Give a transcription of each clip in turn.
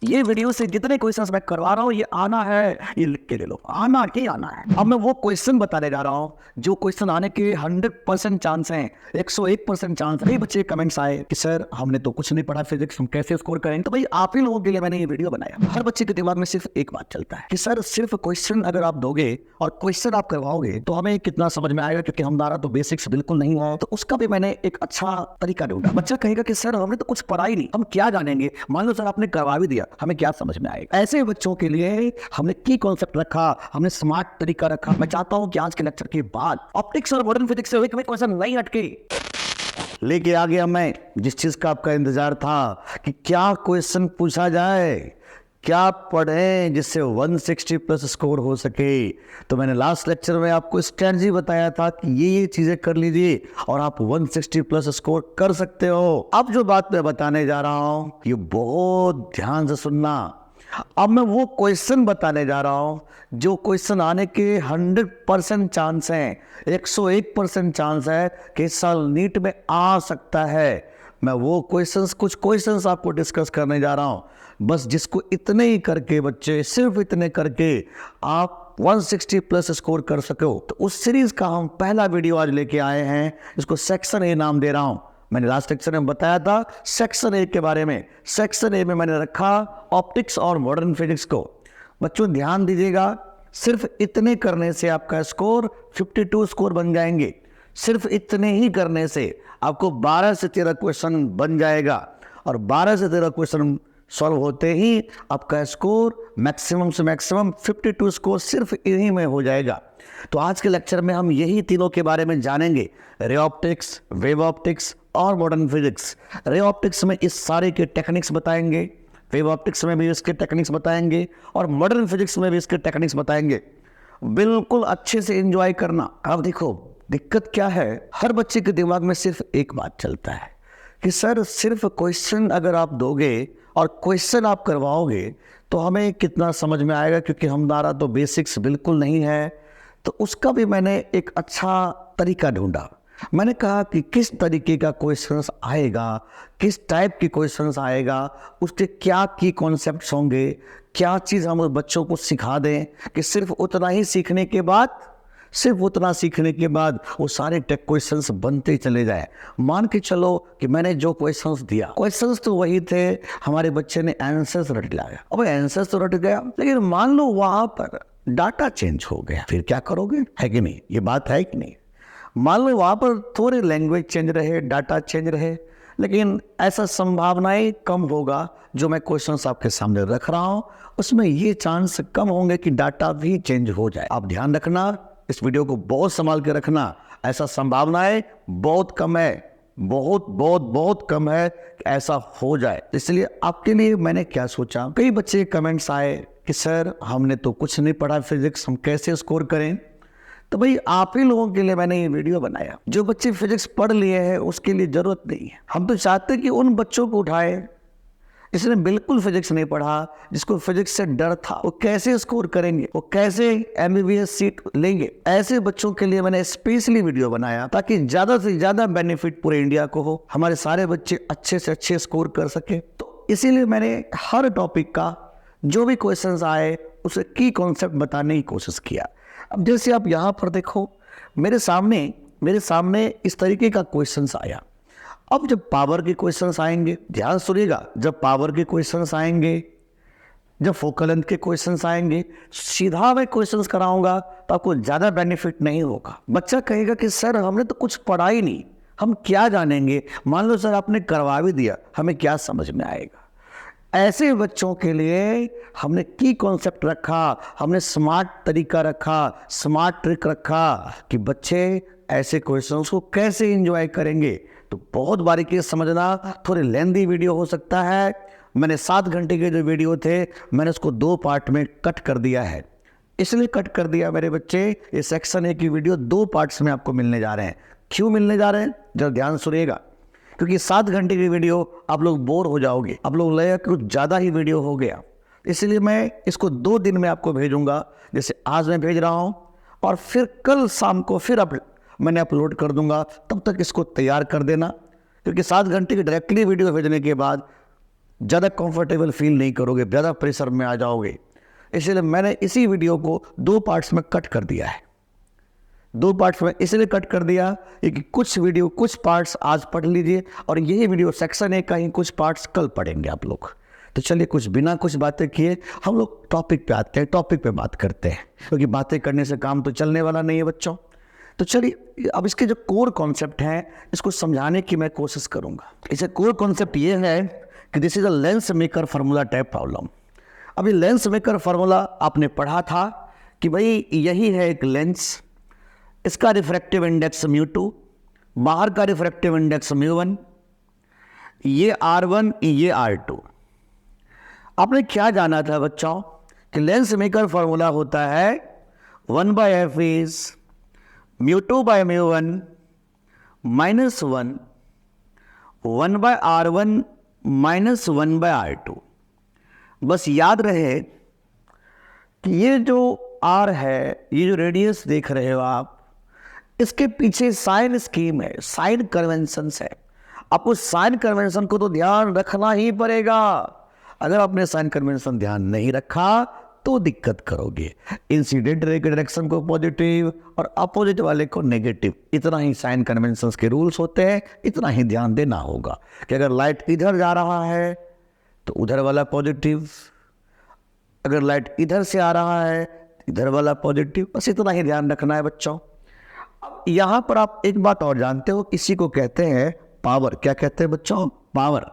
ये वीडियो से जितने क्वेश्चंस मैं करवा रहा हूँ ये आना है, ये लिख के ले लो, आना ही आना है। अब मैं वो क्वेश्चन बताने जा रहा हूँ जो क्वेश्चन आने के 100% चांस हैं, 101% चांस है। बच्चे कमेंट्स आए कि सर हमने तो कुछ नहीं पढ़ा फिजिक्स, हम कैसे स्कोर करें। तो भाई आप ही लोगों के लिए मैंने ये वीडियो बनाया। हर बच्चे के दिमाग में सिर्फ एक बात चलता है कि सर सिर्फ क्वेश्चन अगर आप दोगे और क्वेश्चन आप करवाओगे तो हमें कितना समझ में आएगा, क्योंकि हमारा तो बेसिक्स बिल्कुल नहीं है। तो उसका भी मैंने एक अच्छा तरीका ढूंढा। बच्चा कहेगा कि सर हमने तो कुछ पढ़ा ही नहीं, हम क्या जानेंगे। मान लो सर आपने करवा भी दिया, हमें क्या समझ में आएगा। ऐसे बच्चों के लिए हमने की कॉन्सेप्ट रखा, हमने स्मार्ट तरीका रखा। मैं चाहता हूं कि आज के लेक्चर के बाद ऑप्टिक्स और मॉडर्न फिजिक्स से कोई क्वेश्चन नहीं हटके लेके आ गया मैं, जिस चीज का आपका इंतजार था कि क्या क्वेश्चन पूछा जाए, क्या पढ़ें जिससे 160 प्लस स्कोर हो सके। तो मैंने लास्ट लेक्चर में आपको स्ट्रेटजी बताया था कि ये चीजें कर लीजिए और आप 160 प्लस स्कोर कर सकते हो। अब जो बात मैं बताने जा रहा हूं ये बहुत ध्यान से सुनना। अब मैं वो क्वेश्चन बताने जा रहा हूं जो क्वेश्चन आने के 100% चांस हैं, 101% चांस है कि इस साल नीट में आ सकता है। मैं वो क्वेश्चंस, कुछ क्वेश्चंस आपको डिस्कस करने जा रहा हूं, बस जिसको इतने ही करके बच्चे, सिर्फ इतने करके आप 160 प्लस स्कोर कर सको। तो उस सीरीज का हम पहला वीडियो आज लेके आए हैं, इसको सेक्शन ए नाम दे रहा हूं। मैंने लास्ट लेक्चर में बताया था सेक्शन ए के बारे में। सेक्शन ए में मैंने रखा ऑप्टिक्स और मॉडर्न फिजिक्स को। बच्चों ध्यान दीजिएगा, सिर्फ इतने करने से आपका स्कोर 52 स्कोर बन जाएंगे। सिर्फ इतने ही करने से आपको 12 से 13 क्वेश्चन बन जाएगा और 12 से 13 क्वेश्चन सॉल्व होते ही आपका स्कोर मैक्सिमम से मैक्सिमम 52 स्कोर सिर्फ इन्हीं में हो जाएगा। तो आज के लेक्चर में हम यही तीनों के बारे में जानेंगे, रे ऑप्टिक्स, वेव ऑप्टिक्स और मॉडर्न फिजिक्स। रे ऑप्टिक्स में इस सारे के टेक्निक्स बताएंगे, वेव ऑप्टिक्स में भी इसके टेक्निक्स बताएंगे और मॉडर्न फिजिक्स में भी इसके टेक्निक्स बताएंगे। बिल्कुल अच्छे से एंजॉय करना। अब देखो दिक्कत क्या है, हर बच्चे के दिमाग में सिर्फ एक बात चलता है कि सर सिर्फ क्वेश्चन अगर आप दोगे और क्वेश्चन आप करवाओगे तो हमें कितना समझ में आएगा, क्योंकि हमारा तो बेसिक्स बिल्कुल नहीं है। तो उसका भी मैंने एक अच्छा तरीका ढूंढा। मैंने कहा कि किस तरीके का क्वेश्चंस आएगा, किस टाइप के क्वेश्चंस आएगा, उसके क्या की कॉन्सेप्ट्स होंगे, क्या चीज़ हम बच्चों को सिखा दें कि सिर्फ उतना ही सीखने के बाद, सिर्फ उतना सीखने के बाद वो सारे टेक क्वेश्चंस बनते चले जाए। मान के चलो कि मैंने जो क्वेश्चंस दिया, क्वेश्चंस तो वही थे, हमारे बच्चे ने आंसर्स रट लाया। अब आंसर्स तो रट गया, लेकिन मान लो वहां पर डाटा चेंज हो गया, फिर क्या करोगे? है कि नहीं? ये बात है कि नहीं? मान लो वहां पर थोड़े लैंग्वेज चेंज रहे, डाटा चेंज रहे, लेकिन ऐसा संभावनाएं कम होगा। जो मैं क्वेश्चंस आपके सामने रख रहा हूं उसमें ये चांस कम होंगे कि डाटा भी चेंज हो जाए। आप ध्यान रखना, इस वीडियो को बहुत संभाल के रखना। ऐसा संभावनाएं बहुत कम है, बहुत बहुत बहुत कम है कि ऐसा हो जाए। इसलिए आपके लिए मैंने क्या सोचा, कई बच्चे कमेंट्स आए कि सर हमने तो कुछ नहीं पढ़ा फिजिक्स, हम कैसे स्कोर करें। तो भाई आप ही लोगों के लिए मैंने ये वीडियो बनाया। जो बच्चे फिजिक्स पढ़ लिए हैं उसके लिए जरूरत नहीं है। हम तो चाहते हैं कि उन बच्चों को उठाए जिसने बिल्कुल फिजिक्स नहीं पढ़ा, जिसको फिजिक्स से डर था, वो कैसे स्कोर करेंगे, वो कैसे एमबीबीएस सीट लेंगे। ऐसे बच्चों के लिए मैंने स्पेशली वीडियो बनाया ताकि ज्यादा से ज्यादा बेनिफिट पूरे इंडिया को हो, हमारे सारे बच्चे अच्छे से अच्छे स्कोर कर सके। तो इसीलिए मैंने हर टॉपिक का जो भी क्वेश्चंस आए उसे की कॉन्सेप्ट बताने की कोशिश किया। अब जैसे आप यहाँ पर देखो, मेरे सामने इस तरीके का क्वेश्चंस आया। अब जब पावर के क्वेश्चंस आएंगे, ध्यान सुनिएगा, जब पावर के क्वेश्चंस आएंगे, जब फोकल लेंथ के क्वेश्चंस आएंगे, सीधा मैं क्वेश्चंस कराऊंगा तो आपको ज्यादा बेनिफिट नहीं होगा। बच्चा कहेगा कि सर हमने तो कुछ पढ़ा ही नहीं, हम क्या जानेंगे। मान लो सर आपने करवा भी दिया, हमें क्या समझ में आएगा। ऐसे बच्चों के लिए हमने की कॉन्सेप्ट रखा, हमने स्मार्ट तरीका रखा, स्मार्ट ट्रिक रखा कि बच्चे ऐसे क्वेश्चंस को कैसे एंजॉय करेंगे। तो बहुत बारीकी से समझना, थोड़ी लेंदी वीडियो हो सकता है। मैंने 7 घंटे के जो वीडियो थे मैंने उसको 2 पार्ट में कट कर दिया है। इसलिए कट कर दिया मेरे बच्चे, ये सेक्शन ए की वीडियो 2 पार्ट्स में आपको मिलने जा रहे हैं। क्यों मिलने जा रहे हैं जरा ध्यान सुनिएगा, क्योंकि 7 घंटे की वीडियो आप लोग बोर हो जाओगे, आप लोग लगेगा कुछ ज़्यादा ही वीडियो हो गया। इसलिए मैं इसको 2 दिन में आपको भेजूंगा, जैसे आज मैं भेज रहा हूँ और फिर कल शाम को फिर मैंने अपलोड कर दूंगा। तब तक इसको तैयार कर देना, क्योंकि 7 घंटे की डायरेक्टली वीडियो भेजने के बाद ज़्यादा कंफर्टेबल फील नहीं करोगे, ज़्यादा प्रेशर में आ जाओगे। इसलिए मैंने इसी वीडियो को 2 पार्ट्स में कट कर दिया है। 2 पार्ट्स में इसलिए कट कर दिया कि कुछ पार्ट्स आज पढ़ लीजिए और यही वीडियो सेक्शन 1 का ही कुछ पार्ट्स कल पढ़ेंगे आप लोग। तो चलिए बिना कुछ बातें किए हम लोग टॉपिक पे आते हैं, टॉपिक पे बात करते हैं, क्योंकि बातें करने से काम तो चलने वाला नहीं है बच्चों। तो चलिए अब इसके जो कोर कॉन्सेप्ट हैं इसको समझाने की मैं कोशिश करूंगा। इसे कोर कॉन्सेप्ट ये है कि this is a lens maker formula type problem. अभी लेंस मेकर फार्मूला आपने पढ़ा था कि भाई यही है एक लेंस, इसका रिफ्रैक्टिव इंडेक्स μ2, बाहर का रिफ्रैक्टिव इंडेक्स μ1, ये R1 ये R2। आपने क्या जाना था बच्चों कि लेंस मेकर फार्मूला होता है 1/f इज μ2/μ1 -1 1/R1 -1/R2। बस याद रहे कि ये जो R है, ये जो रेडियस देख रहे हो आप, इसके पीछे साइन स्कीम है, साइन कन्वेंशंस है। आपको साइन कन्वेंशन को तो ध्यान रखना ही पड़ेगा। अगर आपने साइन कन्वेंशन ध्यान नहीं रखा तो दिक्कत करोगे। इंसिडेंट रे के डायरेक्शन को पॉजिटिव और अपोजिट वाले को नेगेटिव, इतना ही साइन कन्वेंशंस के रूल्स होते हैं। इतना ही ध्यान देना होगा कि अगर लाइट इधर जा रहा है तो उधर वाला पॉजिटिव, अगर लाइट इधर से आ रहा है इधर वाला पॉजिटिव, बस इतना ही ध्यान रखना है बच्चों। अब यहां पर आप एक बात और जानते हो, इसी को कहते हैं पावर। क्या कहते हैं बच्चों? पावर।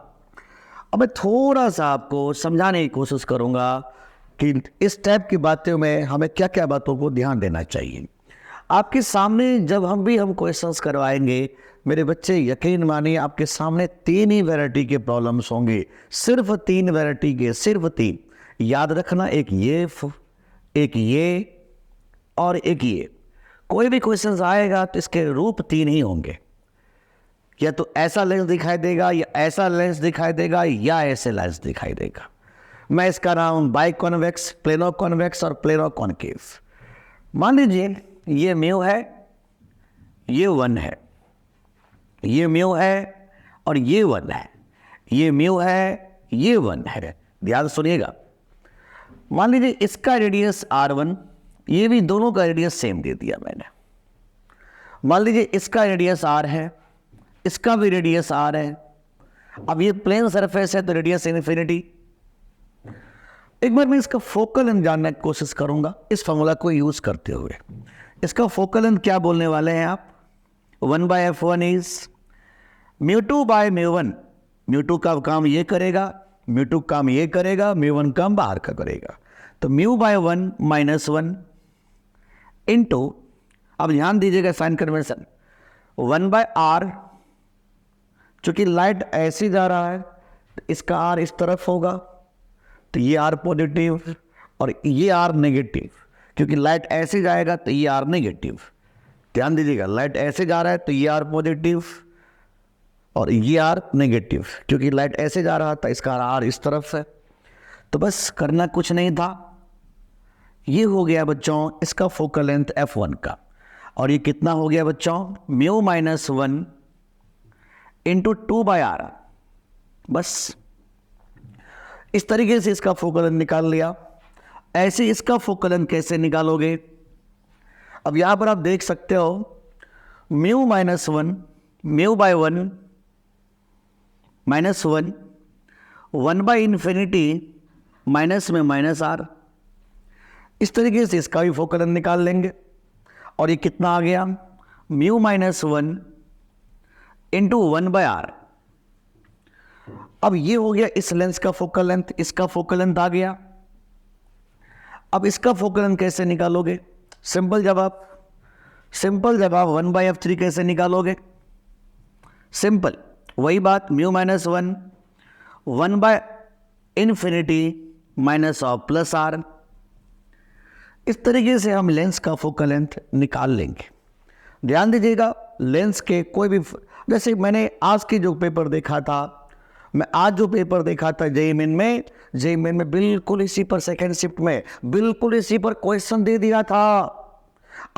अब मैं थोड़ा सा आपको समझाने की कोशिश करूंगा कि इस टाइप की बातों में हमें क्या क्या बातों को ध्यान देना चाहिए। आपके सामने जब हम क्वेश्चंस करवाएंगे मेरे बच्चे, यकीन मानिए आपके सामने 3 ही वैरायटी के प्रॉब्लम्स होंगे, सिर्फ 3 वैरायटी के, सिर्फ 3। याद रखना, एक ये और एक ये। कोई भी क्वेश्चंस आएगा तो इसके रूप 3 ही होंगे, या तो ऐसा लेंस दिखाई देगा, या ऐसा लेंस दिखाई देगा, या ऐसे लेंस दिखाई देगा। मैं इसका नाम बाई कॉन्वेक्स, प्लेनो कॉन्वेक्स और प्लेनो कॉन्केव। मान लीजिए ये म्यू है, ये 1 है, ये म्यू है और ये 1 है, ये म्यू है, ये 1 है। ध्यान सुनिएगा। मान लीजिए इसका रेडियस R1, ये भी दोनों का रेडियस सेम दे दिया मैंने। मान लीजिए इसका रेडियस R है, इसका भी रेडियस R है। अब ये प्लेन सरफेस है तो रेडियस इन्फिनिटी। एक बार मैं इसका फोकल लेंथ जानने की कोशिश करूंगा इस फॉर्मूला को यूज करते हुए। इसका फोकल लेंथ क्या बोलने वाले हैं आप? 1/f1 is μ2/μ1। μ2 का काम ये करेगा, μ2 काम ये करेगा, μ1 काम बाहर का करेगा। तो μ/1 -1 इंटू, अब ध्यान दीजिएगा साइन कन्वेंशन, 1/r, चूंकि लाइट ऐसे जा रहा है तो इसका R इस तरफ होगा, तो ये R पॉजिटिव और ये R नेगेटिव, क्योंकि लाइट ऐसे जाएगा तो ये R नेगेटिव। ध्यान दीजिएगा, लाइट ऐसे जा रहा है तो ये R पॉजिटिव और ये R नेगेटिव, क्योंकि लाइट ऐसे जा रहा था, इसका R इस तरफ है। तो बस करना कुछ नहीं था। ये हो गया बच्चों इसका फोकल लेंथ f1 का। और ये कितना हो गया बच्चों? Mu -1 into 2/r। बस इस तरीके से इसका फोकल लेंथ निकाल लिया। ऐसे इसका फोकल लेंथ कैसे निकालोगे? अब यहां पर आप देख सकते हो म्यू -1, μ/1 -1, 1/∞ माइनस में -r। इस तरीके से इसका भी फोकल लेंथ निकाल लेंगे। और ये कितना आ गया? Mu -1 into 1/r। अब ये हो गया इस लेंस का फोकल लेंथ, इसका फोकल लेंथ आ गया। अब इसका फोकल लेंथ कैसे निकालोगे? सिंपल जवाब 1/f3 कैसे निकालोगे? सिंपल वही बात, mu -1 1/∞ minus of plus r। इस तरीके से हम लेंस का फोकल लेंथ निकाल लेंगे। ध्यान दीजिएगा, लेंस के कोई भी, जैसे मैंने आज की जो पेपर देखा था, मैं आज जो पेपर देखा था जेईई मेन में बिल्कुल इसी पर सेकेंड शिफ्ट में बिल्कुल इसी पर क्वेश्चन दे दिया था।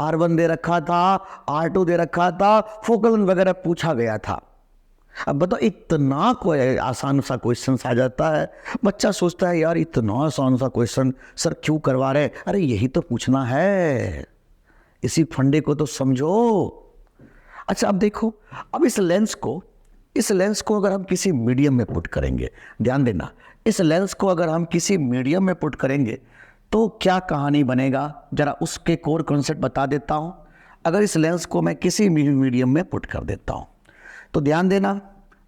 R1 दे रखा था, R2 दे रखा था, फोकल लेंथ वगैरह पूछा गया था। अब बताओ, इतना कोई आसान सा क्वेश्चन आ जाता है, बच्चा सोचता है यार इतना आसान सा क्वेश्चन सर क्यों करवा रहे हैं। अरे यही तो पूछना है, इसी फंडे को तो समझो। अच्छा अब देखो, अब इस लेंस को अगर हम किसी मीडियम में पुट करेंगे, ध्यान देना, इस लेंस को अगर हम किसी मीडियम में पुट करेंगे तो क्या कहानी बनेगा, जरा उसके कोर कॉन्सेप्ट बता देता हूं। अगर इस लेंस को मैं किसी मीडियम में पुट कर देता हूं तो ध्यान देना,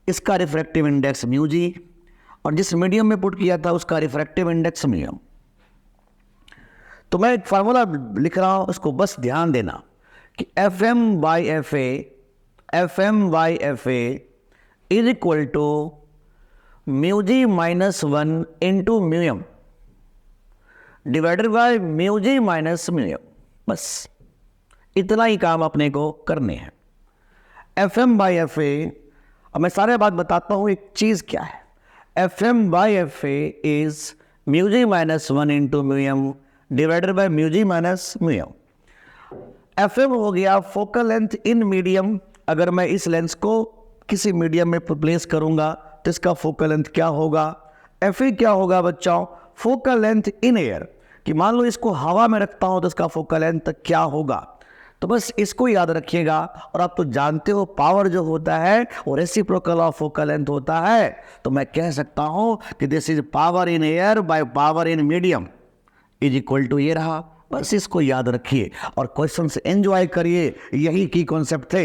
इसका रिफ्रैक्टिव इंडेक्स म्यू जी, और जिस मीडियम में पुट किया था उसका रिफ्रैक्टिव इंडेक्स म्यू। तो मैं एक फार्मूला लिख रहा हूं, उसको बस ध्यान देना कि F M by F A is equal to mu G minus 1 into mu M divided by mu G minus mu M. बस इतना ही काम अपने को करने हैं। F M by F A, अब मैं सारे बात बताता हूं एक चीज क्या है। F M by F A is mu G minus 1 into mu M divided by mu G minus mu M. F M हो गया फोकल लेंथ इन मीडियम। अगर मैं इस लेंस को किसी मीडियम में प्लेस करूंगा तो इसका फोकल लेंथ क्या होगा। एफ ए क्या होगा बच्चों, फोकल लेंथ इन एयर, कि मान लो इसको हवा में रखता हूं तो इसका फोकल लेंथ क्या होगा। तो बस इसको याद रखिएगा। और आप तो जानते हो पावर जो होता है वो रेसिप्रोकल ऑफ फोकल लेंथ होता है। तो मैं कह सकता हूं कि this is power in air by power in medium is equal to ये रहा। बस इसको याद रखिए और क्वेश्चन से एंजॉय करिए, यही की कॉन्सेप्ट थे।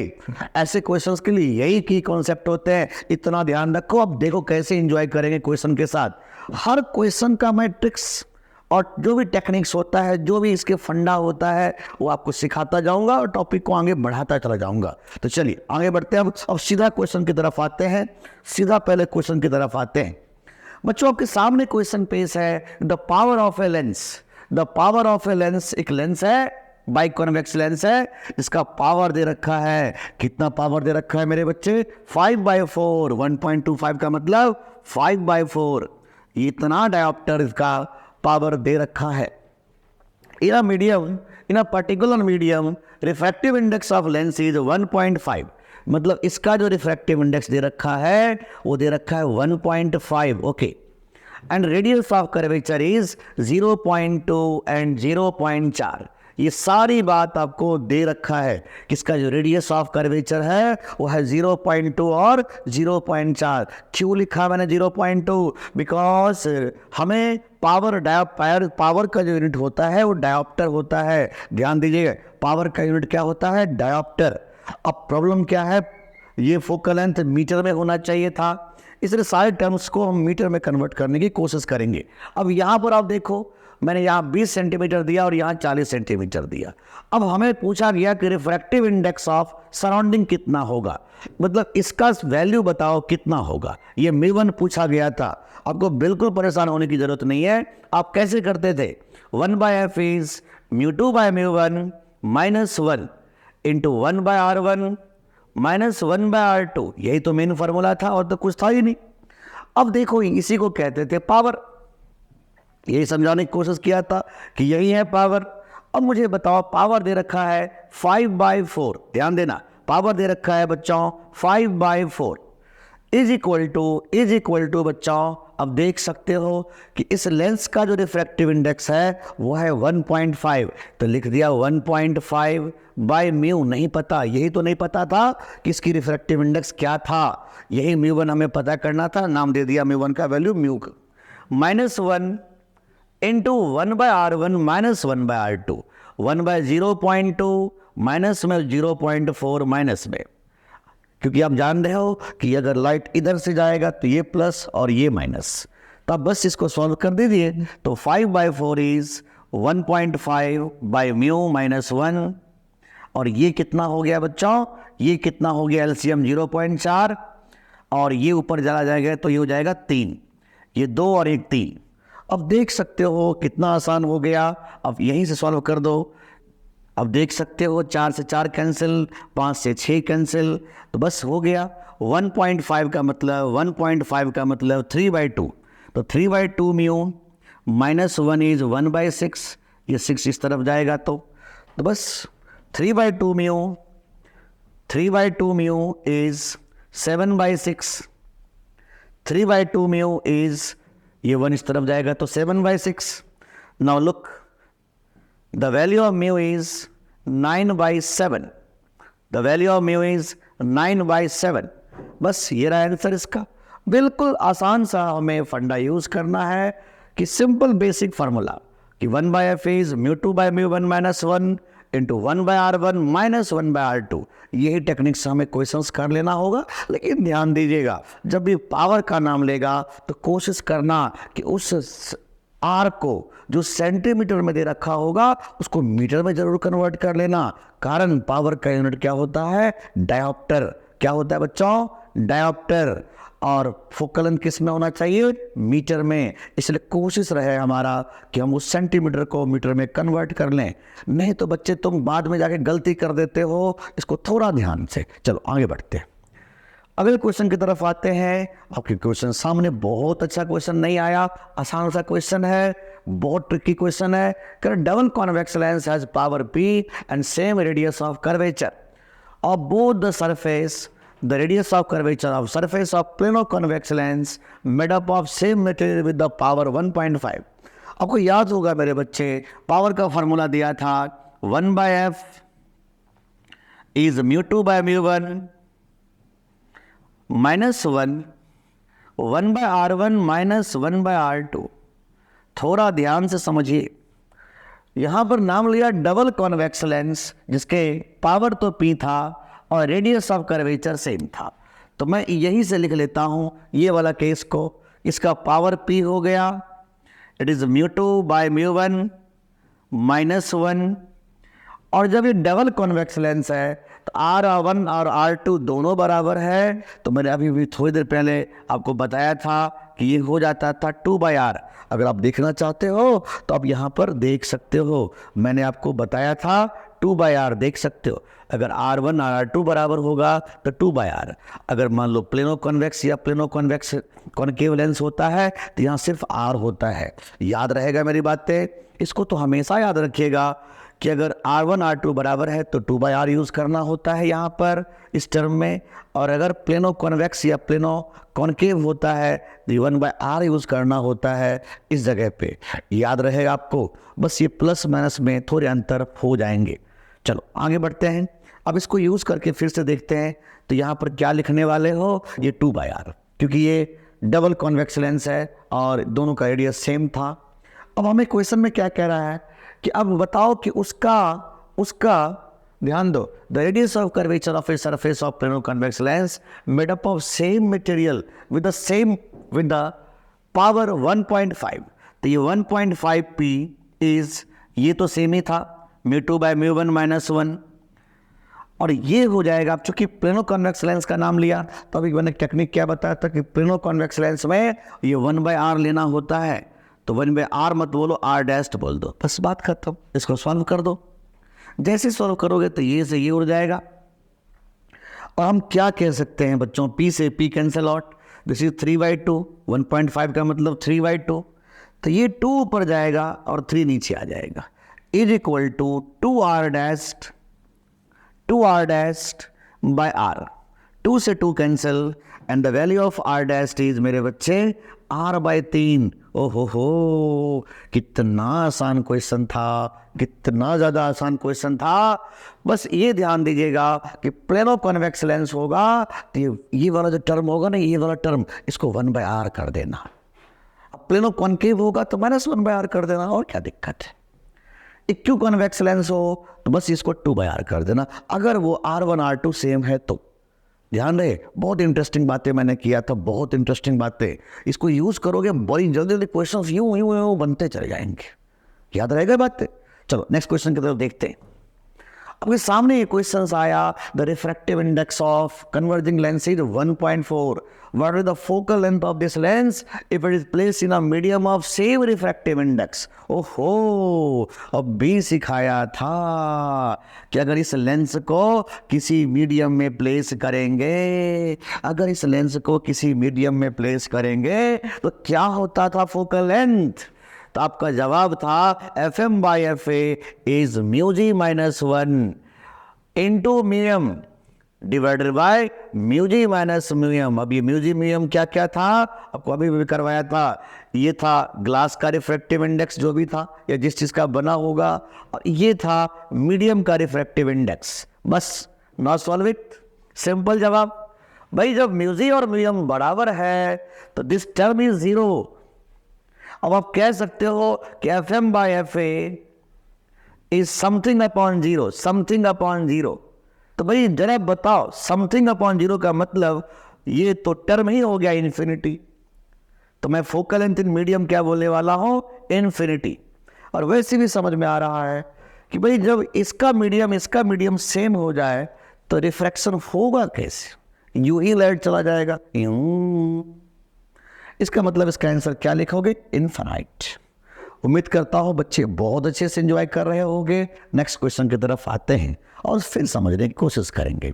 ऐसे क्वेश्चंस के लिए यही की कॉन्सेप्ट होते हैं, इतना ध्यान रखो। अब देखो कैसे एंजॉय करेंगे क्वेश्चन के साथ। हर क्वेश्चन का मैं ट्रिक्स और जो भी टेक्निक्स होता है, जो भी इसके फंडा होता है, वो आपको सिखाता जाऊंगा और टॉपिक को आगे बढ़ाता चला जाऊंगा। तो चलिए आगे बढ़ते हैं। अब सीधा क्वेश्चन की तरफ आते हैं, सीधा पहले क्वेश्चन की तरफ आते हैं। बच्चों आपके सामने क्वेश्चन पेश है, the power of a lens. The power of a lens, एक लेंस है, बाइकॉन्वेक्स लेंस है, इसका पावर दे रखा है। कितना पावर दे रखा है मेरे बच्चे, 5/4। 1.25 का मतलब 5/4। इतना डायोप्टर इसका पावर दे रखा है। In a particular medium refractive index of lens is 1.5। मतलब इसका जो रिफ्रैक्टिव इंडेक्स दे रखा है वो दे रखा है 1.5। Okay, and radius of curvature is 0.2 and 0.4। ये सारी बात आपको दे रखा है कि इसका जो रेडियस ऑफ कर्वेचर है वो है 0.2 और 0.4। क्यों लिखा मैंने 0.2, बिकॉज हमें पावर का जो यूनिट होता है वो डायोप्टर होता है। ध्यान दीजिए, पावर का यूनिट क्या होता है, डायोप्टर। अब प्रॉब्लम क्या है, ये फोकल लेंथ मीटर में होना चाहिए था, इसलिए सारे टर्म्स को हम मीटर में कन्वर्ट करने की कोशिश करेंगे। अब यहाँ पर आप देखो, मैंने यहाँ 20 सेंटीमीटर दिया और यहाँ 40 सेंटीमीटर दिया। अब हमें पूछा गया कि रिफ्रैक्टिव इंडेक्स ऑफ सराउंडिंग कितना होगा, मतलब इसका वैल्यू बताओ कितना होगा। ये μ1 पूछा गया था। आपको बिल्कुल परेशान होने की जरूरत नहीं है। आप कैसे करते थे, 1/f is μ2/μ1 minus 1 into 1/r1 minus 1/r2। यही तो मेन फॉर्मूला था और तो कुछ था ही नहीं। अब देखो इसी को कहते थे पावर। यही समझाने की कोशिश किया था कि यही है पावर। अब मुझे बताओ, पावर दे रखा है 5/4। ध्यान देना, पावर दे रखा है बच्चों 5/4 इज इक्वल टू बच्चों, अब देख सकते हो कि इस लेंस का जो रिफ्रैक्टिव इंडेक्स है वो है 1.5। तो लिख दिया 1.5 बाय म्यू। नहीं पता, यही तो नहीं पता था कि इसकी रिफ्रैक्टिव इंडेक्स क्या था। यही μ1 हमें पता करना था, नाम दे दिया μ1 का value mu minus 1 into 1/r1 minus 1/r2। 1/0.2 minus में 0.4 माइनस में, क्योंकि आप जान रहे हो कि अगर लाइट इधर से जाएगा तो ये प्लस और ये माइनस। तो आप बस इसको सॉल्व कर दीजिए। तो 5/4 इज 1.5 बाय म्यू माइनस 1। और ये कितना हो गया बच्चों, ये कितना हो गया, एलसीएम 0.4 और ये ऊपर चला जाएगा तो ये हो जाएगा 3। ये 2 और 1 3। अब देख सकते हो कितना आसान हो गया। अब यहीं से सॉल्व कर दो। अब देख सकते हो 4 से 4 कैंसिल, 5 से 6 कैंसिल, तो बस हो गया। 1.5 का मतलब 3/2। तो 3/2 म्यू माइनस 1 इज 1/6। ये 6 इस तरफ जाएगा तो बस 3/2 म्यू इज 7/6, 3/2 म्यू इज, ये 1 इस तरफ जाएगा तो 7/6. Now look, the value of mu is 9/7. The value of mu is 9/7. बस ये रहा आंसर इसका. बिल्कुल आसान सा हमें फंडा यूज करना है कि सिंपल बेसिक फार्मूला कि 1/f is μ2/μ1 - 1 into 1/r1 - 1/r2. यही टेक्निक से हमें क्वेश्चंस कर लेना होगा. लेकिन ध्यान दीजिएगा, जब भी पावर का नाम लेगा तो कोशिश करना कि उस आर को जो सेंटीमीटर में दे रखा होगा उसको मीटर में जरूर कन्वर्ट कर लेना. कारण पावर का यूनिट क्या होता है? डायोप्टर. क्या होता है बच्चों? डायोप्टर. और फोकल लेंथ किस में होना चाहिए? मीटर में. इसलिए कोशिश रहे हमारा कि हम उस सेंटीमीटर को मीटर में कन्वर्ट कर लें. नहीं तो बच्चे तुम बाद में जाके गलती कर देते हो. इसको थोड़ा ध्यान से. चलो आगे बढ़ते हैं, अगले क्वेश्चन की तरफ आते हैं. आपके क्वेश्चन सामने. बहुत अच्छा क्वेश्चन नहीं आया, आसान सा क्वेश्चन है, बहुत ट्रिकी क्वेश्चन है. Double convex lens has power P and same radius of curvature of both the surface. The radius of curvature of surface of plano convex lens made up of same material with the power 1.5. आपको याद होगा मेरे बच्चे, power का formula दिया था 1/f is μ2/μ1 - 1, 1/r1 - 1/r2. थोड़ा ध्यान से समझिए. यहां पर नाम लिया डबल कॉन्वेक्स लेंस, जिसके पावर तो P था और रेडियस ऑफ कर्वेचर सेम था. तो मैं यही से लिख लेता हूं ये वाला केस को. इसका पावर P हो गया, इट इज μ2/μ1 - 1. और जब ये डबल कॉन्वेक्स लेंस है तो R1 और R2 दोनों बराबर है. तो मैंने अभी भी थोड़ी देर पहले आपको बताया था कि ये हो जाता था 2/r. अगर आप देखना चाहते हो तो आप यहाँ पर देख सकते हो. मैंने आपको बताया था 2/r, देख सकते हो. अगर R1 और R2 बराबर होगा तो 2/r. अगर मान लो प्लेनो कॉन्वेक्स या प्लेनो कॉन्वेक्स कॉनकेव लेंस होता है तो यहाँ सिर्फ R होता है. याद रहेगा मेरी बातें. इसको तो हमेशा याद रखिएगा कि अगर R1 R2 बराबर है तो 2/r यूज़ करना होता है यहाँ पर इस टर्म में. और अगर प्लेनो कॉन्वेक्स या प्लेनो कॉनकेव होता है तो 1/r यूज़ करना होता है इस जगह पे. याद रहेगा आपको. बस ये प्लस माइनस में थोड़े अंतर हो जाएंगे. चलो आगे बढ़ते हैं. अब इसको यूज़ करके फिर से देखते हैं. तो यहाँ पर क्या लिखने वाले हो? ये 2/r, क्योंकि ये डबल कॉन्वेक्स लेंस है और दोनों का रेडियस सेम था. अब हमें क्वेश्चन में क्या कह रहा है कि अब बताओ कि उसका ध्यान दो. The radius of curvature of a surface of plano convex lens made up of same material with the power 1.5. तो ये 1.5 P इज, ये तो सेम ही था, μ2/μ1 - 1. और ये हो जाएगा. अब चूंकि प्लेनो कॉन्वेक्स लेंस का नाम लिया तो अभी मैंने टेक्निक क्या बताया था कि प्लेनो कॉन्वेक्स लेंस में ये 1/r लेना होता है. तो 1/r मत बोलो, r' बोल दो, बस बात खत्म. इसको सॉल्व कर दो. जैसे सॉल्व करोगे तो ये से ये उड़ जाएगा. और हम क्या कह सकते हैं बच्चों? P से P cancel out. This is 3/2. 1.5 का मतलब 3/2. तो ये 2 ऊपर जाएगा और 3 नीचे आ जाएगा. Is equal to 2r' to से 2 cancel and the value of r' is मेरे बच्चे r/3. ओहो हो, कितना आसान क्वेश्चन था, कितना ज़्यादा आसान क्वेश्चन था. बस ये ध्यान दीजिएगा कि प्लेनो कॉन्वेक्स लेंस होगा तो ये वाला जो टर्म होगा ना, ये वाला टर्म, इसको 1/r कर देना. प्लेनो कॉनकेव होगा तो -1/r कर देना. और क्या दिक्कत है? इक्यू कॉन्वेक्स लेंस हो तो बस इसको 2/r कर देना. अगर वो R1 R2 सेम है तो ध्यान रहे. बहुत इंटरेस्टिंग बातें मैंने किया था, बहुत इंटरेस्टिंग बातें. इसको यूज करोगे बड़ी जल्दी जल्दी क्वेश्चंस यूं बनते चले जाएंगे. याद रहेगा बातें. चलो नेक्स्ट क्वेश्चन की तरफ देखते हैं. आपके सामने ये क्वेश्चन आया. The refractive index of converging lens is 1.4. What is the focal length of this lens if it is placed in a medium of same refractive index? ओहो, अब भी सिखाया था कि अगर इस लेंस को किसी मीडियम में प्लेस करेंगे, अगर इस लेंस को किसी मीडियम में प्लेस करेंगे तो क्या होता था फोकल लेंथ? तो आपका जवाब था FM/FA is μg - 1 into medium. Divided by mu G minus mu M. अब ये म्यू जी म्यू एम क्या क्या था, आपको अभी भी करवाया था, ये था ग्लास का रिफ्रैक्टिव इंडेक्स जो भी था या जिस चीज का बना होगा, और ये था मीडियम का रिफ्रैक्टिव इंडेक्स। बस नॉट सॉल्व इट, सिंपल जवाब। भाई जब म्यू जी और म्यू एम बराबर है तो दिस टर्म इज जीरो। अब आप कह सकते हो कि F M by F A is something upon zero, something upon zero. तो भाई जरा बताओ, समथिंग अपॉन जीरो का मतलब ये तो टर्म ही हो गया इन्फिनिटी। तो मैं फोकल लेंथ इन मीडियम क्या बोलने वाला हूं, इन्फिनिटी। और वैसे भी समझ में आ रहा है कि भाई जब इसका मीडियम सेम हो जाए तो रिफ्रैक्शन होगा कैसे, यूं ही लाइट चला जाएगा, यूं। इसका मतलब इसका आंसर क्या लिखोगे, इनफाइनाइट। उम्मीद करता हूं बच्चे बहुत अच्छे से एंजॉय कर रहे होंगे। नेक्स्ट क्वेश्चन की तरफ आते हैं और फिर समझने की कोशिश करेंगे।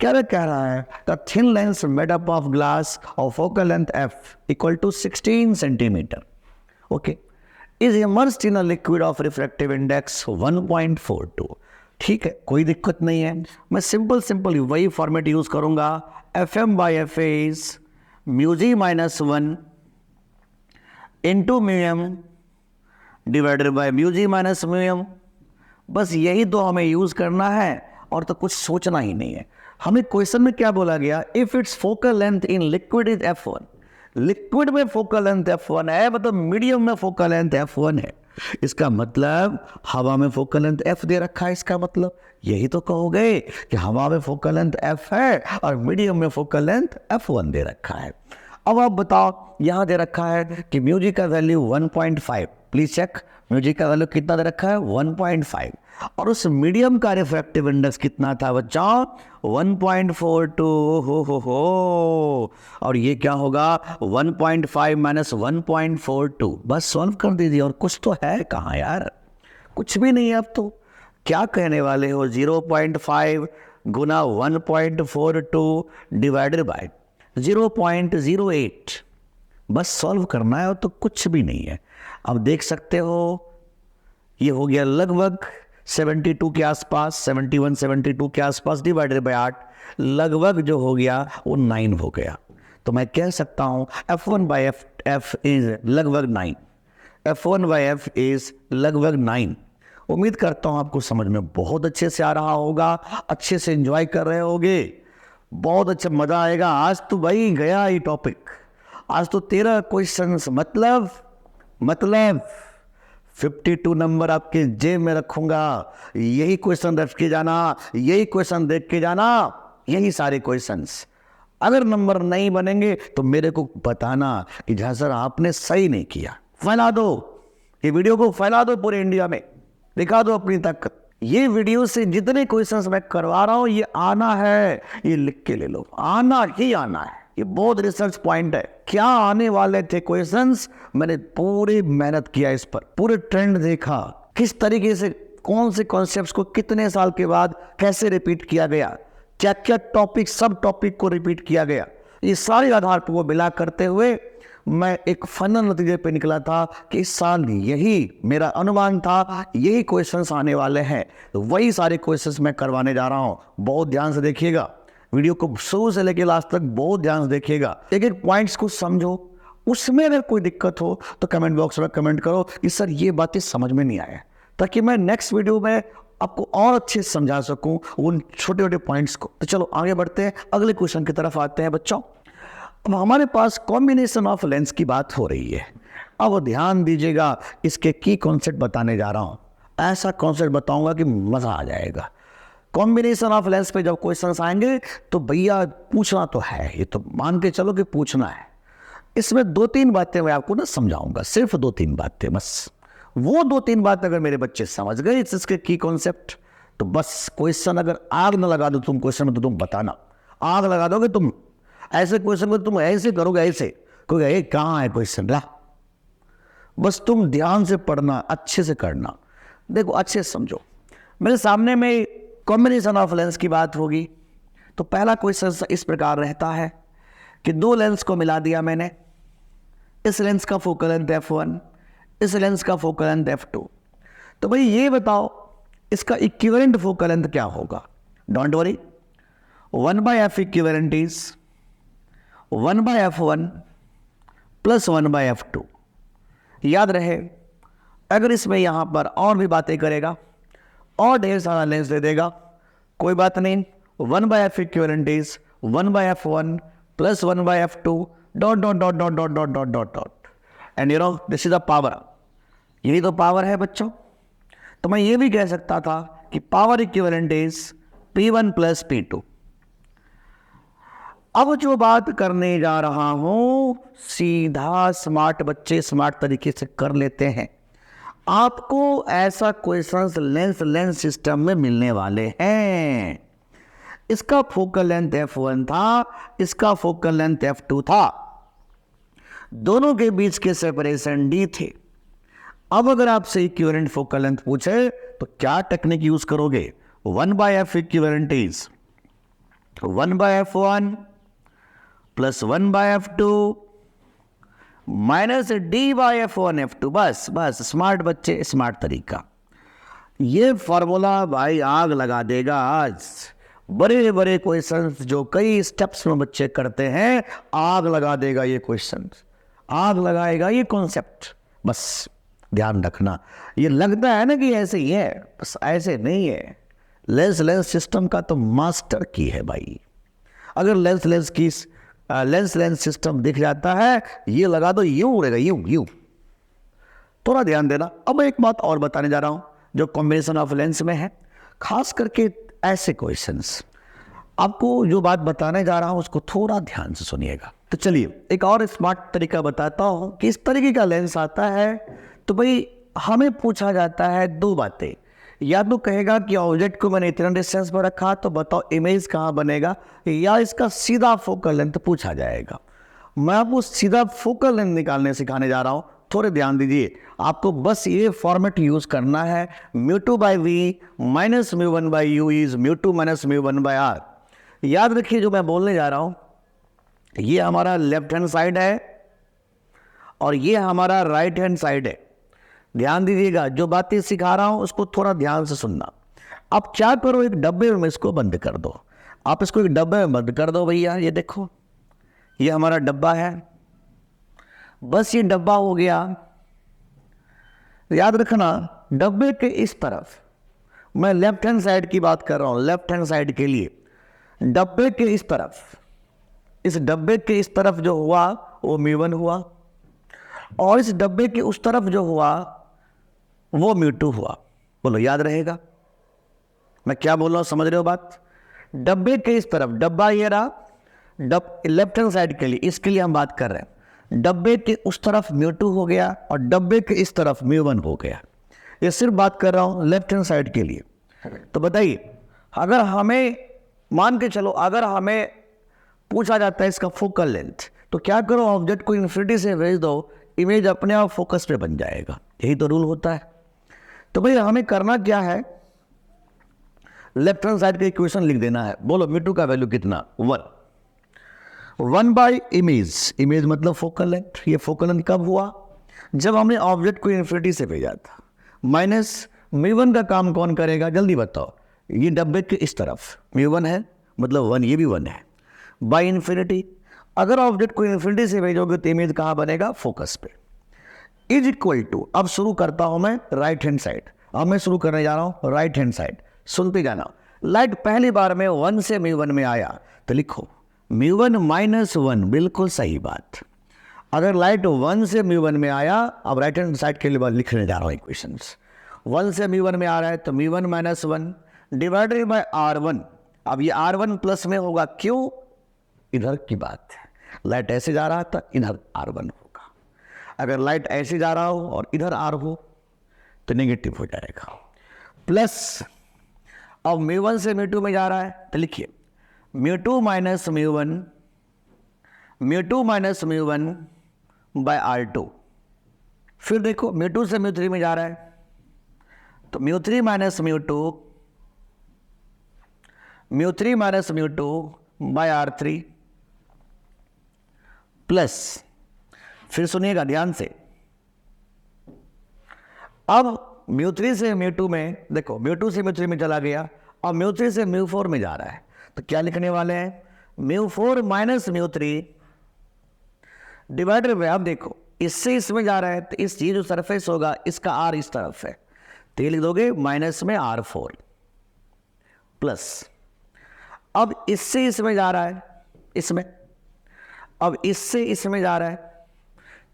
क्या वे कह रहा है, the thin lens made up of glass of focal length F equal to 16 centimetre, okay, is immersed in a liquid of refractive index 1.42। ठीक है, कोई दिक्कत नहीं है, मैं सिंपल वही फॉर्मेट यूज करूंगा, F M by F A is mu G minus 1 into mu M divided by mu G minus mu M. बस यही तो हमें यूज करना है और तो कुछ सोचना ही नहीं है। हमें क्वेश्चन में क्या बोला गया, if it's focal length in liquid is f1, liquid में फोकल लेंथ f1 है, मतलब मीडियम में फोकल लेंथ f1 है। इसका मतलब हवा में फोकल लेंथ f दे रखा है, इसका मतलब यही तो कहोगे कि हवा में फोकल लेंथ f है और मीडियम में फोकल लेंथ f1 दे रखा है। अब आप बताओ, यहां दे रखा है कि म्यू जी का value 1.5, please check, mu G का वैल्यू कितना दे रखा है, 1.5, और उस मीडियम का रिफ्रैक्टिव इंडेक्स कितना था बच्चों, 1.42। हो और ये क्या होगा, 1.5 माइनस 1.42। बस सॉल्व कर दीजिए, और कुछ तो है कहाँ यार, कुछ भी नहीं है। अब तो क्या कहने वाले हो, 0.5 गुना 1.42 डिवाइडेड बाय 0.08, बस सॉल्व करना है और तो कुछ भी नहीं है। अब देख सकते हो ये हो गया लगभग 72 के आसपास, 71 72 के आसपास, डिवाइडेड बाय 8, लगभग जो हो गया वो 9 हो गया। तो मैं कह सकता हूं F1 बाई एफ इज लगभग 9, F1 बाई एफ इज लगभग 9। उम्मीद करता हूं आपको समझ में बहुत अच्छे से आ रहा होगा, अच्छे से एंजॉय कर रहे होगे, बहुत अच्छा मजा आएगा। आज तो भाई गया ये टॉपिक, आज तो 13 क्वेश्चन, मतलब 52 नंबर आपके जेब में रखूंगा। यही क्वेश्चन रख के जाना, यही क्वेश्चन देख के जाना, यही सारे क्वेश्चंस। अगर नंबर नहीं बनेंगे तो मेरे को बताना कि जहां सर आपने सही नहीं किया। फैला दो ये वीडियो को, फैला दो पूरे इंडिया में, दिखा दो अपनी ताकत। ये वीडियो से जितने क्वेश्चंस मैं करवा रहा हूं, ये आना है, ये लिख के ले लो, आना ही आना है। ये बहुत रिसर्च पॉइंट है, क्या आने वाले थे क्वेश्चंस, मैंने पूरी मेहनत किया इस पर, पूरे ट्रेंड देखा, किस तरीके से कौन से कॉन्सेप्ट्स को कितने साल के बाद कैसे रिपीट किया गया, क्या क्या टॉपिक, सब टॉपिक को रिपीट किया गया। ये सारे आधार पर वो मिला करते हुए मैं एक फाइनल नतीजे पे निकला था कि इस साल यही मेरा अनुमान था, यही क्वेश्चंस आने वाले हैं। तो वही सारे क्वेश्चंस मैं करवाने जा रहा हूं, बहुत ध्यान से देखिएगा वीडियो को, शुरू से लेकर लास्ट तक बहुत ध्यान से देखिएगा, एक एक पॉइंट्स को समझो। उसमें अगर कोई दिक्कत हो तो कमेंट बॉक्स में कमेंट करो कि सर ये बातें समझ में नहीं आया, ताकि मैं नेक्स्ट वीडियो में आपको और अच्छे से समझा सकूं उन छोटे छोटे पॉइंट्स को। तो चलो आगे बढ़ते हैं, अगले क्वेश्चन की तरफ आते हैं बच्चों। अब हमारे पास कॉम्बिनेशन ऑफ लेंस की बात हो रही है। अब ध्यान दीजिएगा, इसके की कॉन्सेप्ट बताने जा रहा हूं, ऐसा कॉन्सेप्ट बताऊंगा कि मजा आ जाएगा। कॉम्बिनेशन ऑफ लेंस पे जब क्वेश्चंस आएंगे तो भैया पूछना तो है, ये तो मान के चलो कि पूछना है। इसमें 2-3 बातें मैं आपको ना समझाऊंगा, सिर्फ 2-3 बातें बस। वो 2-3 बातें अगर मेरे बच्चे समझ गए इसके की कॉन्सेप्ट, तो बस क्वेश्चन अगर आग न लगा दो तुम क्वेश्चन में तो तुम बताना, आग लगा दोगे तुम ऐसे क्वेश्चन को, तुम ऐसे करोगे ऐसे, कोई कहाँ है क्वेश्चन ला। बस तुम ध्यान से पढ़ना, अच्छे से करना। देखो अच्छे से समझो, मेरे सामने में कॉम्बिनेशन ऑफ लेंस की बात होगी तो पहला क्वेश्चन इस प्रकार रहता है कि 2 लेंस को मिला दिया मैंने, इस लेंस का फोकल लेंथ f1, इस लेंस का फोकल लेंथ f2। तो भाई ये बताओ इसका इक्विवेलेंट फोकल लेंथ क्या होगा। Don't worry, 1 by F equivalent is 1 by F1 plus 1 by F2। याद रहे, अगर इसमें यहां पर और भी बातें करेगा और ढेर सारा लेंस दे देगा, कोई बात नहीं। 1 by F equivalent is 1 by F1 plus 1 by F2 dot dot dot dot dot dot dot dot dot, and you know this is the power. यही तो पावर है बच्चों। तो मैं ये भी कह सकता था कि power equivalent is P1 plus P2। अब जो बात करने जा रहा हूं सीधा स्मार्ट बच्चे स्मार्ट तरीके से कर लेते हैं। आपको ऐसा क्वेश्चंस लेंस सिस्टम में मिलने वाले हैं। इसका फोकल लेंथ F1 था, इसका फोकल लेंथ F2 था, दोनों के बीच के सेपरेशन D थे। अब अगर आपसे इक्विवेलेंट फोकल लेंथ पूछे तो क्या टेक्निक यूज करोगे? 1 by F equivalent is 1 by F1 plus 1 by F2 minus D by F1 F2। बस स्मार्ट बच्चे स्मार्ट तरीका। ये फॉर्मूला भाई आग लगा देगा आज। बड़े बड़े क्वेश्चंस जो कई स्टेप्स में बच्चे करते हैं, आग लगा देगा ये क्वेश्चन, आग लगाएगा ये कॉन्सेप्ट। बस ध्यान रखना। ये लगता है ना कि ऐसे ही है, बस ऐसे नहीं है। लेंस सिस्टम का तो मास्टर की है भाई। अगर लेंस सिस्टम दिख जाता है, ये लगा दो, यूं उड़ेगा, यूं। थोड़ा ध्यान देना। अब मैं एक बात और बताने जा रहा हूं जो कॉम्बिनेशन ऑफ लेंस में है, खास करके ऐसे क्वेश्चंस। आपको जो बात बताने जा रहा हूं उसको थोड़ा ध्यान से सुनिएगा। तो चलिए एक और स्मार्ट तरीका बताता हूं कि इस तरीके का लेंस आता है तो भाई हमें पूछा जाता है दो बातें। या तो कहेगा कि ऑब्जेक्ट को मैंने इतना डिस्टेंस पर रखा तो बताओ इमेज कहाँ बनेगा, या इसका सीधा फोकल लेंथ पूछा जाएगा। मैं आपको सीधा फोकल लेंथ निकालने सिखाने जा रहा हूं। थोड़े ध्यान दीजिए, आपको बस ये फॉर्मेट यूज करना है। μ2 by v minus μ1 by u is μ2 minus μ1 by r। याद रखिए जो मैं बोलने जा रहा हूं, ये हमारा लेफ्ट हैंड साइड है और ये हमारा राइट हैंड साइड है। ध्यान दीजिएगा, जो बातें सिखा रहा हूं उसको थोड़ा ध्यान से सुनना। अब क्या करो, एक डब्बे में इसको बंद कर दो। आप इसको एक डब्बे में बंद कर दो भैया। ये देखो, ये हमारा डब्बा है। बस ये डब्बा हो गया। याद रखना, डब्बे के इस तरफ, मैं लेफ्ट हैंड साइड की बात कर रहा हूं, लेफ्ट हैंड साइड के लिए डब्बे के इस तरफ, इस डब्बे के इस तरफ जो हुआ वो μ1 हुआ, और इस डब्बे के उस तरफ जो हुआ वो μ2 हुआ। बोलो याद रहेगा मैं क्या बोल रहा हूं? समझ रहे हो बात? डब्बे के इस तरफ, डब्बा ये रहा, लेफ्ट हैंड साइड के लिए, इसके लिए हम बात कर रहे हैं। डब्बे के उस तरफ μ2 हो गया और डब्बे के इस तरफ μ1 हो गया। ये सिर्फ बात कर रहा हूं लेफ्ट हैंड साइड के लिए। तो बताइए, अगर हमें मान के चलो, अगर हमें पूछा जाता है इसका फोकल लेंथ, तो क्या करो, ऑब्जेक्ट को इन्फिनिटी से भेज दो, इमेज अपने आप फोकस पे बन जाएगा। यही तो रूल होता है। तो भाई हमें करना क्या है, लेफ्ट हैंड साइड का इक्वेशन लिख देना है। बोलो μ2 का वैल्यू कितना? 1 बाई इमेज मतलब फोकल लेंथ। ये फोकल लेंथ कब हुआ? जब हमने ऑब्जेक्ट को इन्फिनिटी से भेजा था। माइनस μ1 का काम कौन करेगा, जल्दी बताओ? ये डब्बे के इस तरफ μ1 है, मतलब 1, ये भी 1 है, बाई इन्फिनिटी। अगर ऑब्जेक्ट को इन्फिनिटी से भेजोगे तो इमेज कहाँ बनेगा? फोकस पे। इज इक्वल टू, अब शुरू करता हूं मैं राइट हैंड साइड। अब मैं शुरू करने जा रहा हूं राइट हैंड साइड। सुनते जाना। लाइट पहली बार में 1 से μ1 में आया तो लिखो μ1 माइनस 1, बिल्कुल सही बात। अगर लाइट 1 से μ1 में आया, अब राइट हैंड साइड के लिए लिखने जा रहा हूं इक्वेशंस। 1 से μ1 में आ रहा है तो μ1 माइनस 1 डिवाइडेड बाय r1। अब ये r1 प्लस में होगा, क्यों? इधर की बात है, लाइट ऐसे जा रहा था, इधर r1 होगा। अगर लाइट ऐसे जा रहा हो और इधर r हो तो नेगेटिव हो जाएगा। प्लस अब μ1 से μ2 में जा रहा है तो लिखिए μ2 माइनस μ1 बाय r2। फिर देखो μ2 से μ3 में जा रहा है तो μ3 माइनस μ2 बाय r3 प्लस, फिर सुनिएगा ध्यान से, अब μ3 से μ2 में देखो, μ2 से μ3 में चला गया, अब μ3 से μ4 में जा रहा है तो क्या लिखने वाले हैं, μ4 माइनस μ3 डिवाइडेड बाय, अब देखो इससे इसमें जा रहा है तो इस ये जो सरफेस होगा इसका r इस तरफ है तो ये लिख दोगे माइनस में r4 प्लस, अब इससे इसमें जा रहा है इसमें, अब इससे इसमें जा रहा है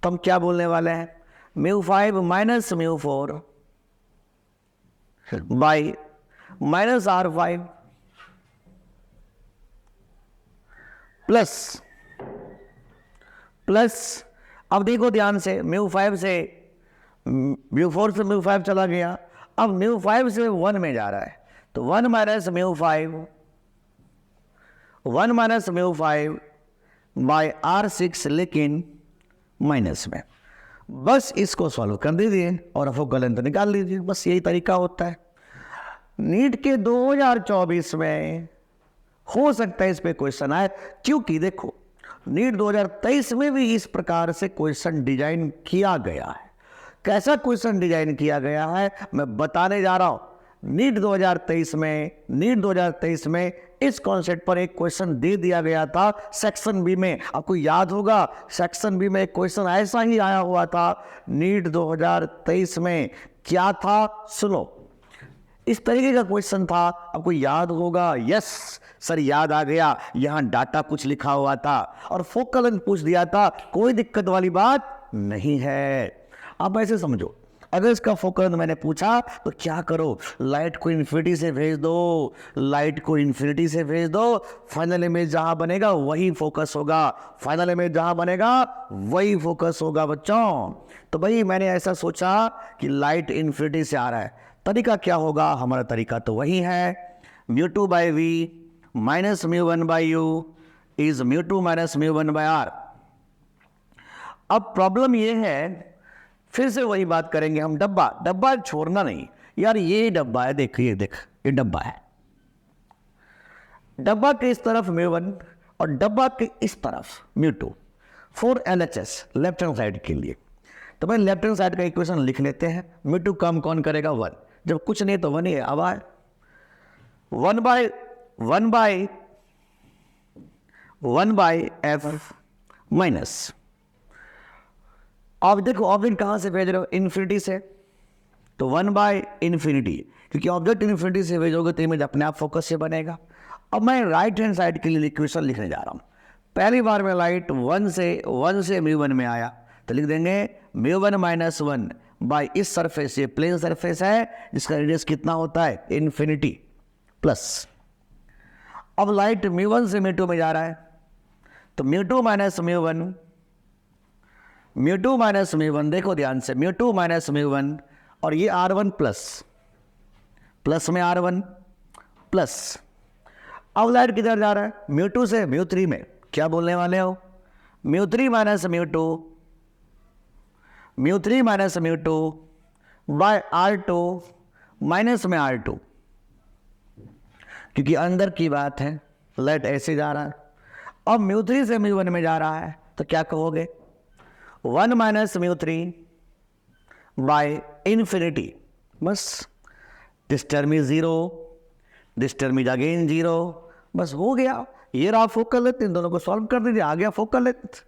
तो हम क्या बोलने वाले हैं, μ5 minus μ4 by minus r5 plus plus, अब देखो ध्यान से μ4 से μ5 चला गया, अब μ5 से 1 में जा रहा है तो 1 माइनस μ5 बाय r6, लेकिन माइनस में, बस इसको सॉल्व कर दीजिए और फोकल लेंथ निकाल लीजिए, बस यही तरीका होता है। नीट के 2024 में हो सकता है इस पे क्वेश्चन आए, क्योंकि देखो नीट 2023 में भी इस प्रकार से क्वेश्चन डिजाइन किया गया है। कैसा क्वेश्चन डिजाइन किया गया है मैं बताने जा रहा हूं। नीट 2023 में इस कॉन्सेप्ट पर एक क्वेश्चन दे दिया गया था सेक्शन बी में, आपको याद होगा सेक्शन बी में एक क्वेश्चन ऐसा ही आया हुआ था नीट 2023 में। क्या था सुनो, इस तरीके का क्वेश्चन था, आपको याद होगा। यस सर याद आ गया, यहां डाटा कुछ लिखा हुआ था और फोकल लेंथ पूछ दिया था, कोई दिक्कत वाली बात नहीं है। अब ऐसे समझो, अगर इसका फोकल लेंथ मैंने पूछा तो क्या करो, लाइट को इन्फिनिटी से भेज दो, लाइट को इन्फिनिटी से भेज दो, फाइनल इमेज जहां बनेगा वही फोकस होगा, फाइनल इमेज जहां बनेगा वही फोकस होगा बच्चों। तो भाई मैंने ऐसा सोचा कि लाइट इन्फिनिटी से आ रहा है, तरीका क्या होगा, हमारा तरीका तो वही है, μ2 by v minus μ1 by u is μ2 minus μ1 by r. अब प्रॉब्लम ये है, फिर से वही बात करेंगे हम, डब्बा छोड़ना नहीं यार, ये डब्बा है, देख ये डब्बा है, डब्बा के इस तरफ μ1 और डब्बा के इस तरफ μ2 for LHS left hand side के लिए। तो भाई लेफ्ट हैंड साइड का इक्वेशन लिख लेते हैं, μ2 कम कौन करेगा 1, जब कुछ नहीं तो 1 ही है। अब आए 1 बाई f माइनस, अब देखो ऑब्जेक्ट कहां से भेज रहे हो, इन्फिनिटी से, तो 1 बाई इन्फिनिटी, क्योंकि ऑब्जेक्ट इन्फिनिटी से भेजोगे तो इमेज अपने आप फोकस से बनेगा। अब मैं राइट हैंड साइड के लिए इक्वेशन लिखने जा रहा हूं। पहली बार में लाइट 1 से μ1 में आया तो लिख देंगे μ1 माइनस 1 बाई इस सरफेस, ये प्लेन सरफेस है जिसका रेडियस कितना होता है इन्फिनिटी, प्लस अब लाइट μ1 से μ2 में जा रहा है तो μ2 माइनस μ1, देखो ध्यान से μ2 माइनस μ1 और ये r1 प्लस में r1 प्लस, अब लाइट किधर जा रहा है μ2 से μ3 में, क्या बोलने वाले हो, μ3 माइनस μ2 बाय r2 माइनस में r2, क्योंकि अंदर की बात है, लाइट ऐसे जा रहा है। अब μ3 से μ1 में जा रहा है तो क्या कहोगे, 1 माइनस μ3 बाय इन्फिनिटी, बस this term is 0, this term is again 0, बस हो गया। ये रहा फोकल लेंथ, इन दोनों को सॉल्व कर दीजिए, आ गया फोकल लेंथ।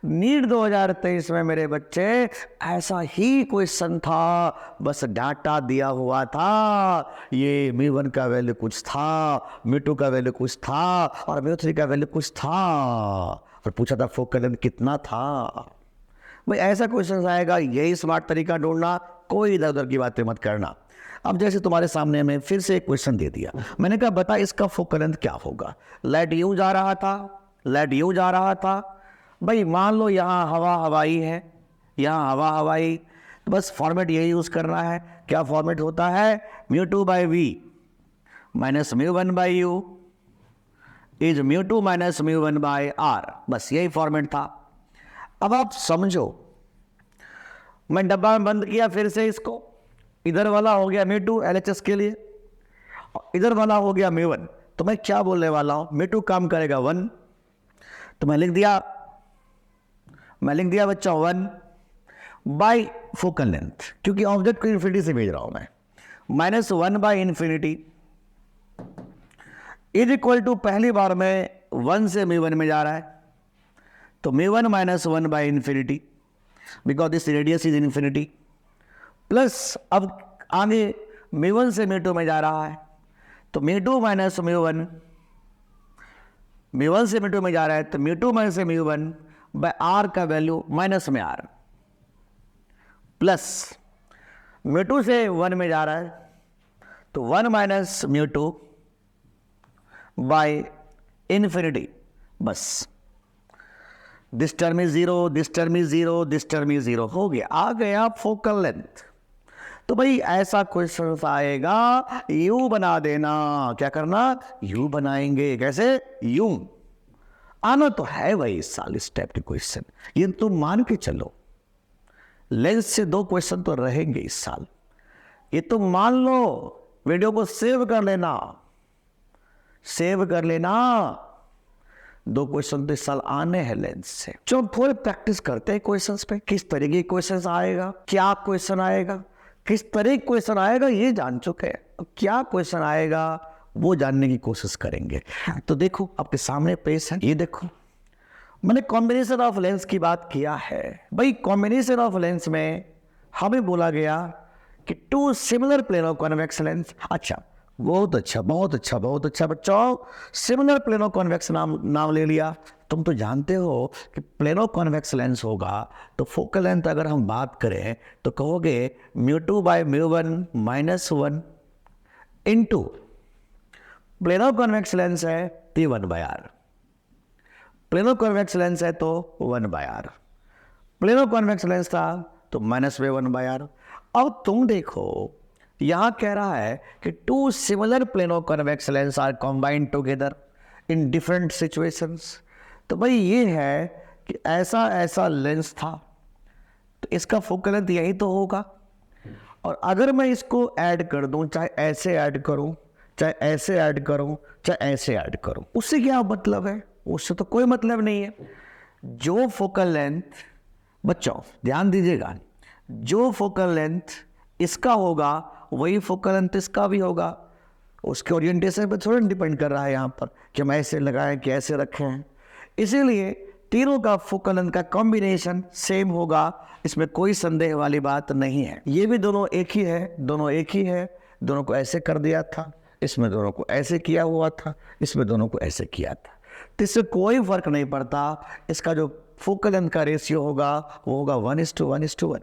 नीट 2023 में मेरे बच्चे ऐसा ही क्वेश्चन था, बस डाटा दिया हुआ था, ये μ1 का वैल्यू कुछ था, μ2 का वैल्यू कुछ था और μ3 का वैल्यू कुछ था और पूछा था फोकल लेंथ कितना था। भाई ऐसा क्वेश्चन आएगा, यही स्मार्ट तरीका ढूंढना, कोई इधर उधर की बातें मत करना। अब जैसे तुम्हारे सामने में फिर से एक क्वेश्चन दे दिया, मैंने कहा बता इसका फोकल लेंथ क्या होगा। लाइट यूं जा रहा था, भाई मान लो यहाँ हवाई है, यहाँ हवाई, तो बस फॉर्मेट यही यूज करना है। क्या फॉर्मेट होता है, μ2 by v minus μ1 by u is μ2 minus μ1 by r, बस यही फॉर्मेट था। अब आप समझो, मैं डब्बा में बंद किया फिर से इसको, इधर वाला हो गया μ2 LHS के लिए, इधर वाला हो गया μ1, तो मैं क्या बोलने वाला हूं, μ2 काम करेगा 1, तो मैं लिख दिया बच्चा 1 बाई फोकल लेंथ, क्योंकि ऑब्जेक्ट को इन्फिनिटी से भेज रहा हूं मैं, minus 1 by infinity is equal to पहली बार में 1 से μ1 में जा रहा है, तो μ1 minus 1 by infinity, because this radius is infinity, plus अब आगे μ1 से μ2 में जा रहा है, तो μ2 माइनस μ1, μ1 से μ2 में जा रहा है तो μ2 माइनस μ1 बाय आर का वैल्यू माइनस में आर, प्लस μ2 से 1 में जा रहा है तो 1 माइनस μ2 बाय इन्फिनिटी, बस this term is zero, this term is zero, this term is zero, हो गया, आ गया फोकल लेंथ। तो भाई ऐसा क्वेश्चन आएगा, यू बना देना, क्या करना, यू बनाएंगे, कैसे, यू आना तो है भाई इस साल इस टाइप के क्वेश्चन, ये तो मान के चलो लेंस से 2 क्वेश्चन तो रहेंगे इस साल, ये तो मान लो, वीडियो को सेव कर लेना, सेव कर लेना, 2 क्वेश्चन तो इस साल आने हैं लेंस से। चलो थोड़े प्रैक्टिस करते हैं क्वेश्चंस पे, किस तरह के क्वेश्चन आएगा, क्या क्वेश्चन आएगा, किस तरह क्वेश्चन आएगा ये जान चुके हैं, अब क्या क्वेश्चन आएगा वो जानने की कोशिश करेंगे। तो देखो आपके सामने पेश है, ये देखो मैंने कॉम्बिनेशन ऑफ लेंस की बात किया है। भाई कॉम्बिनेशन ऑफ लेंस में हमें बोला गया कि 2 similar plane of convex lens, अच्छा बहुत अच्छा बहुत अच्छा बहुत अच्छा बच्चों, सिमिलर प्लेन ऑफ कॉन्वेक्स नाम ले लिया। तुम तो जानते हो कि प्लेन ऑफ कॉन्वेक्स लेंस होगा तो फोकल लेंथ अगर हम बात करें तो कहोगे μ2 by μ1 minus 1 into plane of convex lens है P1 by r, plane of convex lens है तो 1 by r, plane of convex lens था तो माइनस 1 बाय आर। अब तुम देखो यहां कह रहा है कि 2 similar plane of convex lens are combined together in different situations. तो भाई ये है कि ऐसा ऐसा लेंस था तो इसका फोकल लेंथ यही तो होगा, और अगर मैं इसको ऐड कर दूं, चाहे ऐसे ऐड करूं, चाहे ऐसे ऐड करूं, चाहे ऐसे ऐड करूं, उससे क्या मतलब है, उससे तो कोई मतलब नहीं है। जो फोकल लेंथ, बच्चों ध्यान दीजिएगा, जो फोकल लेंथ इसका होगा वही फोकल लेंथ इसका भी होगा, उसके ओरिएंटेशन पे थोड़ा डिपेंड कर रहा है यहाँ पर कि हम ऐसे लगाएं कि ऐसे रखें हैं, इसीलिए तीनों का फोकल लेंथ का कॉम्बिनेशन सेम होगा, इसमें कोई संदेह वाली बात नहीं है। ये भी दोनों एक ही है, दोनों एक ही है, दोनों को ऐसे कर दिया था, इसमें दोनों को ऐसे किया हुआ था, इसमें दोनों को ऐसे किया था, तो इससे कोई फर्क नहीं पड़ता। इसका जो फोकल लेंथ का रेशियो होगा वो होगा 1:1:1।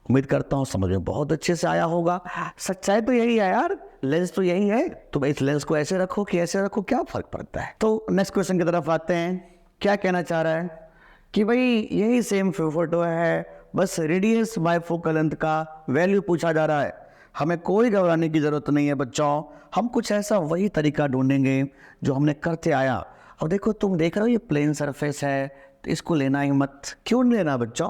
उम्मीद करता हूँ समझ में बहुत अच्छे से आया होगा। सच्चाई तो यही है यार, लेंस तो यही है, तो इस लेंस को ऐसे रखो कि ऐसे रखो, क्या फर्क पड़ता है। तो नेक्स्ट क्वेश्चन की तरफ आते हैं। क्या कहना चाह रहा है कि भाई यही सेम फोटो है, बस रेडियस बाय फोकल लेंथ का वैल्यू पूछा जा रहा है। हमें कोई घबराने की जरूरत नहीं है बच्चों, हम कुछ ऐसा वही तरीका ढूंढेंगे जो हमने करते आया। और देखो तुम देख रहे हो ये प्लेन सरफेस है तो इसको लेना ही मत। क्यों नहीं लेना बच्चों,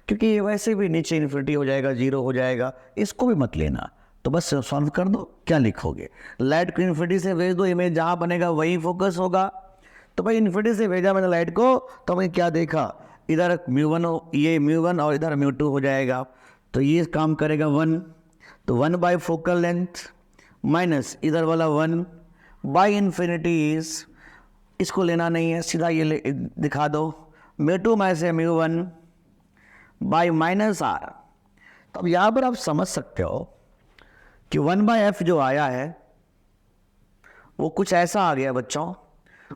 क्योंकि ये वैसे भी नीचे इन्फिनिटी हो जाएगा, 0 हो जाएगा, इसको भी मत लेना। तो बस सॉल्व कर दो, क्या लिखोगे, लाइट को इन्फिनिटी से भेज दो, इमेज जहाँ बनेगा वही फोकस होगा। तो भाई इन्फिनिटी से भेजा मैंने लाइट को, तो मैंने क्या देखा, इधर μ1 ये μ1 और इधर μ2 हो जाएगा, तो ये काम करेगा 1, तो 1 बाय फोकल लेंथ माइनस इधर वाला 1 बाय इन्फिनिटी इज, इसको लेना नहीं है, सीधा ये दिखा दो, μ2 माइनस μ1 बाय माइनस आर। तो अब यहाँ पर आप समझ सकते हो कि 1/f जो आया है वो कुछ ऐसा आ गया बच्चों,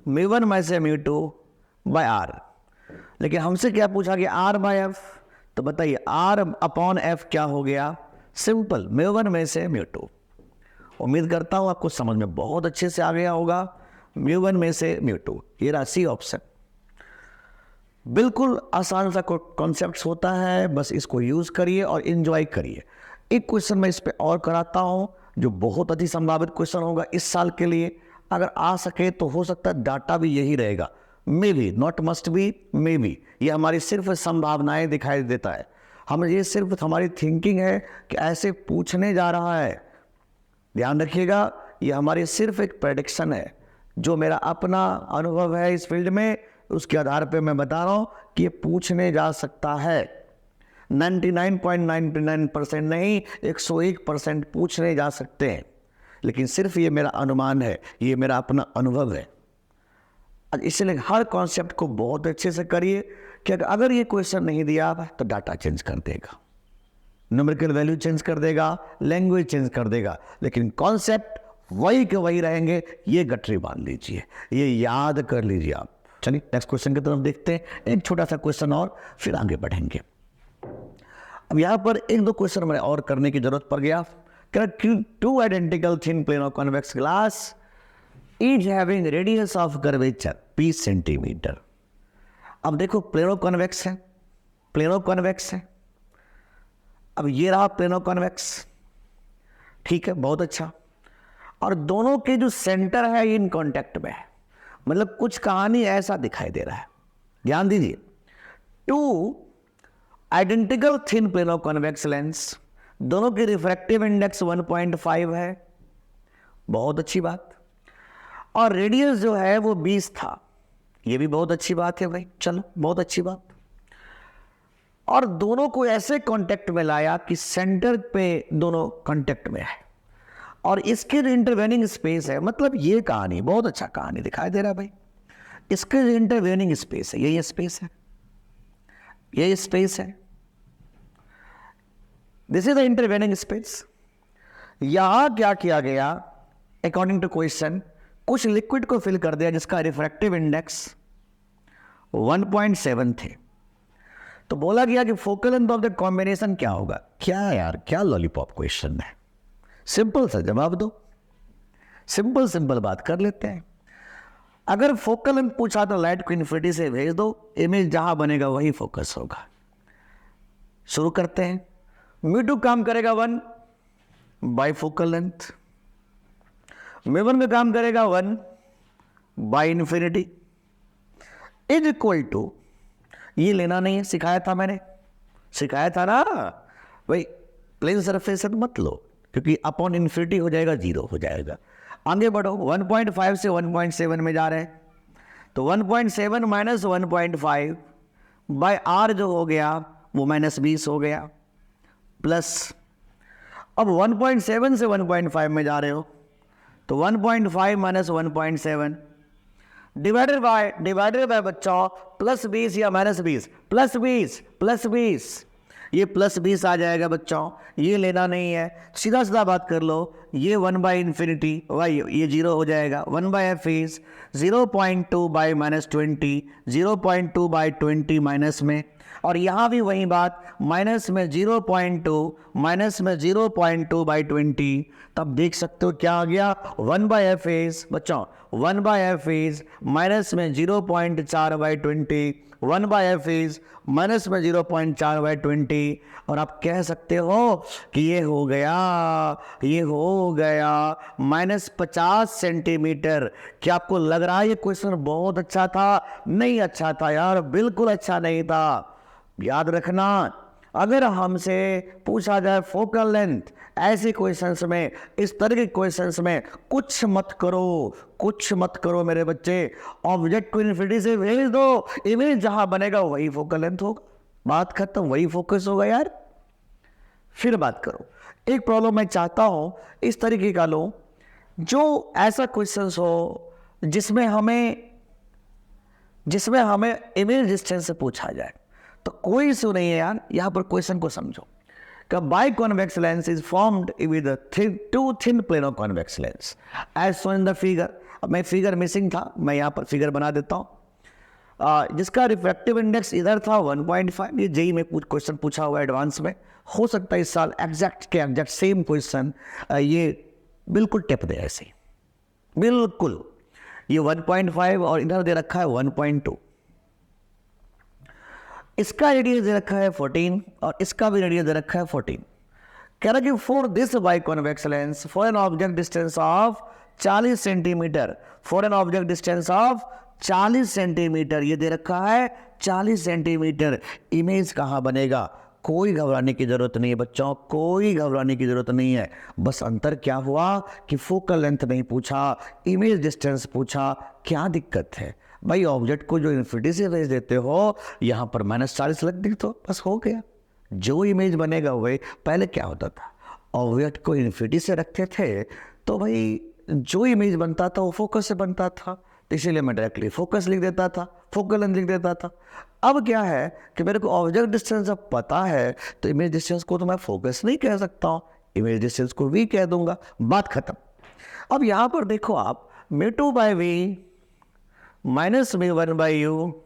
μ1 माइनस μ2 बाय आर। लेकिन हमसे क्या पूछा कि r/f, तो बताइए r/f क्या हो गया, सिंपल μ1 में से μ2। उम्मीद करता हूँ आपको समझ में बहुत अच्छे से आ गया होगा, μ1 में से μ2, ये रहा सी ऑप्शन। बिल्कुल आसान सा कॉन्सेप्ट होता है, बस इसको यूज करिए और एंजॉय करिए। एक क्वेश्चन मैं इस पे और कराता हूँ जो बहुत अति संभावित क्वेश्चन होगा इस साल के लिए, अगर आ सके तो हो सकता है डाटा भी यही रहेगा, may be not must be, may be, ये हमारी सिर्फ संभावनाएं दिखाई देता है, हम ये सिर्फ हमारी थिंकिंग है कि ऐसे पूछने जा रहा है। ध्यान रखिएगा, ये हमारी सिर्फ एक प्रेडिक्शन है, जो मेरा अपना अनुभव है इस फील्ड में, उसके आधार पे मैं बता रहा हूँ कि ये पूछने जा सकता है। 99.99% नहीं, 101% पूछने जा सकते हैं। लेकिन सिर्फ ये मेरा अनुमान है, ये मेरा अपना अनुभव है। इसलिए हर कॉन्सेप्ट को बहुत अच्छे से करिए कि अगर ये क्वेश्चन नहीं दिया तो डाटा चेंज कर देगा, न्यूमेरिकल वैल्यू चेंज कर देगा, लैंग्वेज चेंज कर देगा, लेकिन कॉन्सेप्ट वही के वही रहेंगे। ये गठरी बांध लीजिए, ये याद कर लीजिए आप। चलिए नेक्स्ट क्वेश्चन की तरफ देखते हैं। एक छोटा सा क्वेश्चन और फिर आगे बढ़ेंगे। अब यहाँ पर एक दो क्वेश्चन हमें और करने की जरूरत पड़ गया। Two identical thin plane of convex glass each having radius of curvature p centimetre. अब देखो प्लेन ऑफ कॉन्वेक्स है, प्लेन ऑफ कॉन्वेक्स है। अब ये रहा प्लेन ऑफ कॉन्वेक्स, ठीक है, बहुत अच्छा। और दोनों के जो सेंटर है इन कांटेक्ट में है, मतलब कुछ कहानी ऐसा दिखाई दे रहा है। ध्यान दीजिए, two identical thin plane of convex lens, दोनों की रिफ्रैक्टिव इंडेक्स 1.5 है, बहुत अच्छी बात। और रेडियस जो है वो 20 था, ये भी बहुत अच्छी बात है भाई, चलो बहुत अच्छी बात। और दोनों को ऐसे कांटेक्ट में लाया कि सेंटर पे दोनों कांटेक्ट में है और इसके जो इंटरवेनिंग स्पेस है, मतलब ये कहानी बहुत अच्छा कहानी दिखाई दे रहा है भाई। इसके जो इंटरवेनिंग स्पेस है, ये स्पेस है, ये स्पेस है, this is the intervening space. यहां क्या किया गया, अकॉर्डिंग टू क्वेश्चन, कुछ लिक्विड को फिल कर दिया जिसका रिफ्रैक्टिव इंडेक्स 1.7 थे। तो बोला गया कि focal length of the combination क्या होगा। क्या यार, क्या लॉलीपॉप क्वेश्चन है, सिंपल सा जवाब दो, सिंपल सिंपल बात कर लेते हैं। अगर फोकल लेंथ पूछा तो लाइट को इन्फिनिटी से भेज दो, इमेज जहां बनेगा वही फोकस होगा। शुरू करते हैं। म्यू2 काम करेगा 1 बाई फोकल लेंथ, म्यू1 का काम करेगा 1 by infinity is equal to, ये लेना नहीं है, सिखाया था मैंने, सिखाया था ना भाई, प्लेन सरफेस मत लो क्योंकि अपॉन इन्फिनिटी हो जाएगा, 0 हो जाएगा। आगे बढ़ो, 1.5 से 1.7 में जा रहे हैं, तो 1.7 माइनस 1.5 बाय आर जो हो गया वो -20 हो गया, प्लस अब 1.7 से 1.5 में जा रहे हो तो 1.5 माइनस 1.7 डिवाइडेड बाय बच्चों +20 या -20, +20 ये +20 आ जाएगा बच्चों, ये लेना नहीं है, सीधा सीधा बात कर लो। ये 1/∞, वाई ये 0 हो जाएगा, 1/f is 0.2 by -20, 0.2 by 20 minus में, और यहाँ भी वही बात, माइनस में 0.2 माइनस में 0.2 बाई 20, तब देख सकते हो क्या आ गया, 1/f इज बच्चों 1/f इज माइनस में 0.4 बाई 20, 1/f इज माइनस में 0.4 बाई 20, और आप कह सकते हो कि ये हो गया -50 सेंटीमीटर। क्या आपको लग रहा है ये क्वेश्चन बहुत अच्छा था? नहीं अच्छा था यार, बिल्कुल अच्छा नहीं था। याद रखना, अगर हमसे पूछा जाए फोकल लेंथ, ऐसे क्वेश्चंस में, इस तरह के क्वेश्चंस में कुछ मत करो मेरे बच्चे, ऑब्जेक्ट को इन्फिनिटी से भेज दो, इमेज जहां बनेगा वही फोकल लेंथ होगा, बात खत्म, वही फोकस होगा यार। फिर बात करो, एक प्रॉब्लम मैं चाहता हूं इस तरीके का लो, जो ऐसा क्वेश्चंस हो जिसमें हमें इमेज डिस्टेंस से पूछा जाए। तो कोई इशू नहीं है यार, यहां पर क्वेश्चन को समझो। Biconvex lens is formed with two thin plane of convex lens as shown in the figure. अब मैं फिगर मिसिंग था, मैं यहां पर फिगर बना देता हूं, जिसका रिफ्रैक्टिव इंडेक्स इधर था 1.5। ये जेई में क्वेश्चन पूछा हुआ एडवांस में, हो सकता है इस साल एग्जैक्ट सेम क्वेश्चन ये बिल्कुल टिप दे, ऐसे बिल्कुल ये 1.5 और इधर दे रखा है 1.2। इसका रेडियस दे रखा है 14 और इसका भी रेडियस दे रखा है 14। कह रहा कि for this by convex lens for an object distance of 40 centimetre, for an object distance of 40 centimetre, ये दे रखा है 40 सेंटीमीटर, इमेज कहाँ बनेगा? कोई घबराने की जरूरत नहीं है बच्चों, कोई घबराने की जरूरत नहीं है। बस अंतर क्या हुआ कि फोकल लेंथ नहीं पूछा, इमेज डिस्टेंस पूछा। क्या दिक्कत है भाई? ऑब्जेक्ट को जो इन्फिनिटी से भेज देते हो, यहां पर -40 लग दी तो बस हो गया, जो इमेज बनेगा वही। पहले क्या होता था, ऑब्जेक्ट को इन्फिनिटी से रखते थे तो भाई जो इमेज बनता था वो फोकस से बनता था, तो इसीलिए मैं डायरेक्टली फोकस लिख देता था, फोकल लेंथ लिख देता था। अब क्या है कि मेरे को ऑब्जेक्ट डिस्टेंस अब पता है, तो इमेज डिस्टेंस को तो मैं फोकस नहीं कह सकता हूँ, इमेज डिस्टेंस को वी कह दूंगा, बात खत्म। अब यहाँ पर देखो आप, μ2 by v minus μ1 by u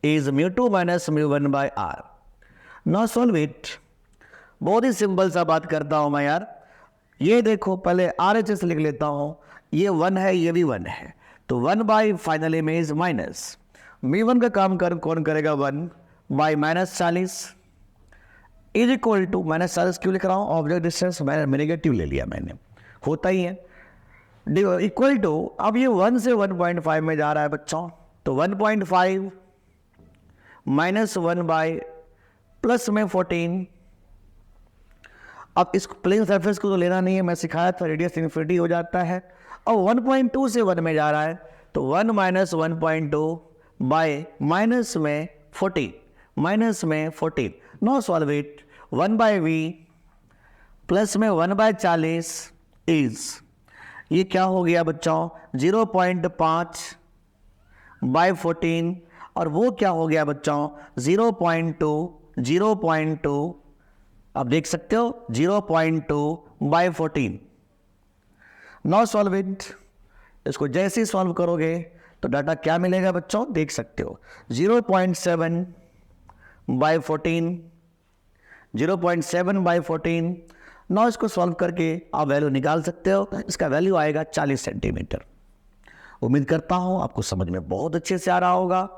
is μ2 minus μ1 by r. Now solve it. बहुत ही सिंपल सा बात करता हूं मैं यार। ये देखो पहले RHS लिख लेता हूं, ये 1 है, ये भी 1 है, तो 1 बाई फाइनल इमेज माइनस μ1 का काम कौन करेगा, 1 by minus 40 is equal to, minus 40 क्यों लिख रहा हूं, ऑब्जेक्ट डिस्टेंस मैंने नेगेटिव ले लिया, मैंने होता ही है, इक्वल टू, अब ये 1 से 1.5 में जा रहा है बच्चों, तो 1.5 माइनस 1 बाई प्लस में 14। अब इस प्लेन सरफेस को तो लेना नहीं है, मैं सिखाया था, रेडियस इन्फिनिटी हो जाता है। अब 1.2 से 1 में जा रहा है, तो 1 माइनस 1.2 बाई माइनस में 14, माइनस में 14। No solve it, 1 by v plus में 1 बाई 40 इज, ये क्या हो गया बच्चों, 0.5 बाई 14, और वो क्या हो गया बच्चों, 0.2, आप देख सकते हो 0.2 बाई 14। नाउ सॉल्व इट, इसको जैसे ही सॉल्व करोगे तो डाटा क्या मिलेगा बच्चों, देख सकते हो 0.7 बाई 14, 0.7 बाई 14। नाउ इसको सॉल्व करके आप वैल्यू निकाल सकते हो, इसका वैल्यू आएगा 40 सेंटीमीटर। उम्मीद करता हूं आपको समझ में बहुत अच्छे से आ रहा होगा।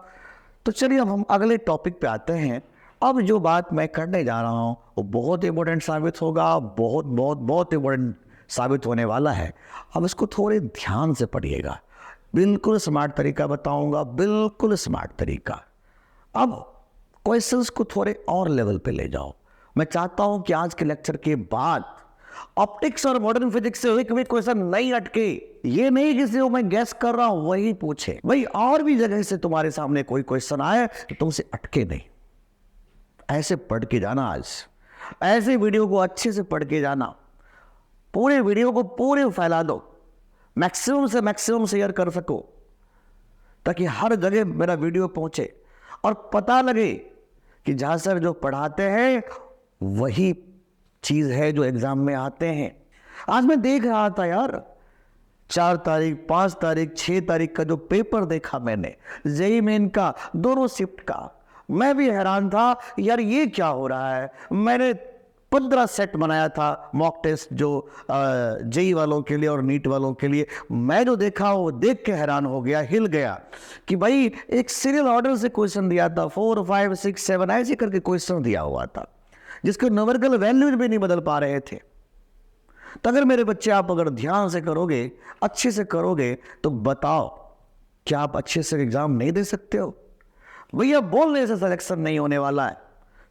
तो चलिए अब हम अगले टॉपिक पे आते हैं। अब जो बात मैं करने जा रहा हूँ वो बहुत इंपॉर्टेंट साबित होगा, बहुत बहुत बहुत इंपॉर्टेंट साबित होने वाला है। अब इसको थोड़े ध्यान से पढ़िएगा, बिल्कुल स्मार्ट तरीका बताऊंगा, बिल्कुल स्मार्ट तरीका। अब क्वेश्चंस को थोड़े और लेवल पे ले जाओ। मैं चाहता हूं कि आज के लेक्चर के बाद ऑप्टिक्स और मॉडर्न फिजिक्स से एक भी क्वेश्चन नहीं अटके। ये नहीं किसी को मैं गैस कर रहा हूं वही पूछे, भाई और भी जगह से तुम्हारे सामने कोई क्वेश्चन आए तो तुमसे अटके नहीं। ऐसे पढ़ के जाना, आज ऐसे वीडियो को अच्छे से पढ़ के जाना, पूरे वीडियो को पूरे फैला दो, मैक्सिमम से मैक्सिमम शेयर कर सको, ताकि हर जगह मेरा वीडियो पहुंचे और पता लगे कि जहां सर जो पढ़ाते हैं वही चीज है जो एग्जाम में आते हैं। आज मैं देख रहा था यार, 4 तारीख, 5 तारीख, 6 तारीख का जो पेपर देखा मैंने, जेईई मेन का, दोनों शिफ्ट का, मैं भी हैरान था यार ये क्या हो रहा है। मैंने 15 सेट बनाया था मॉक टेस्ट, जो जेईई वालों के लिए और नीट वालों के लिए। मैं जो देखा वो देख के हैरान हो गया, हिल गया कि भाई एक सीरियल ऑर्डर से क्वेश्चन दिया था, 4, 5, 6, 7 ऐसे करके क्वेश्चन दिया हुआ था, जिसके न्यूमेरिकल वैल्यूज भी नहीं बदल पा रहे थे। तो अगर मेरे बच्चे आप अगर ध्यान से करोगे, अच्छे से करोगे, तो बताओ क्या आप अच्छे से एग्जाम नहीं दे सकते हो? भैया बोलने से सिलेक्शन नहीं होने वाला है।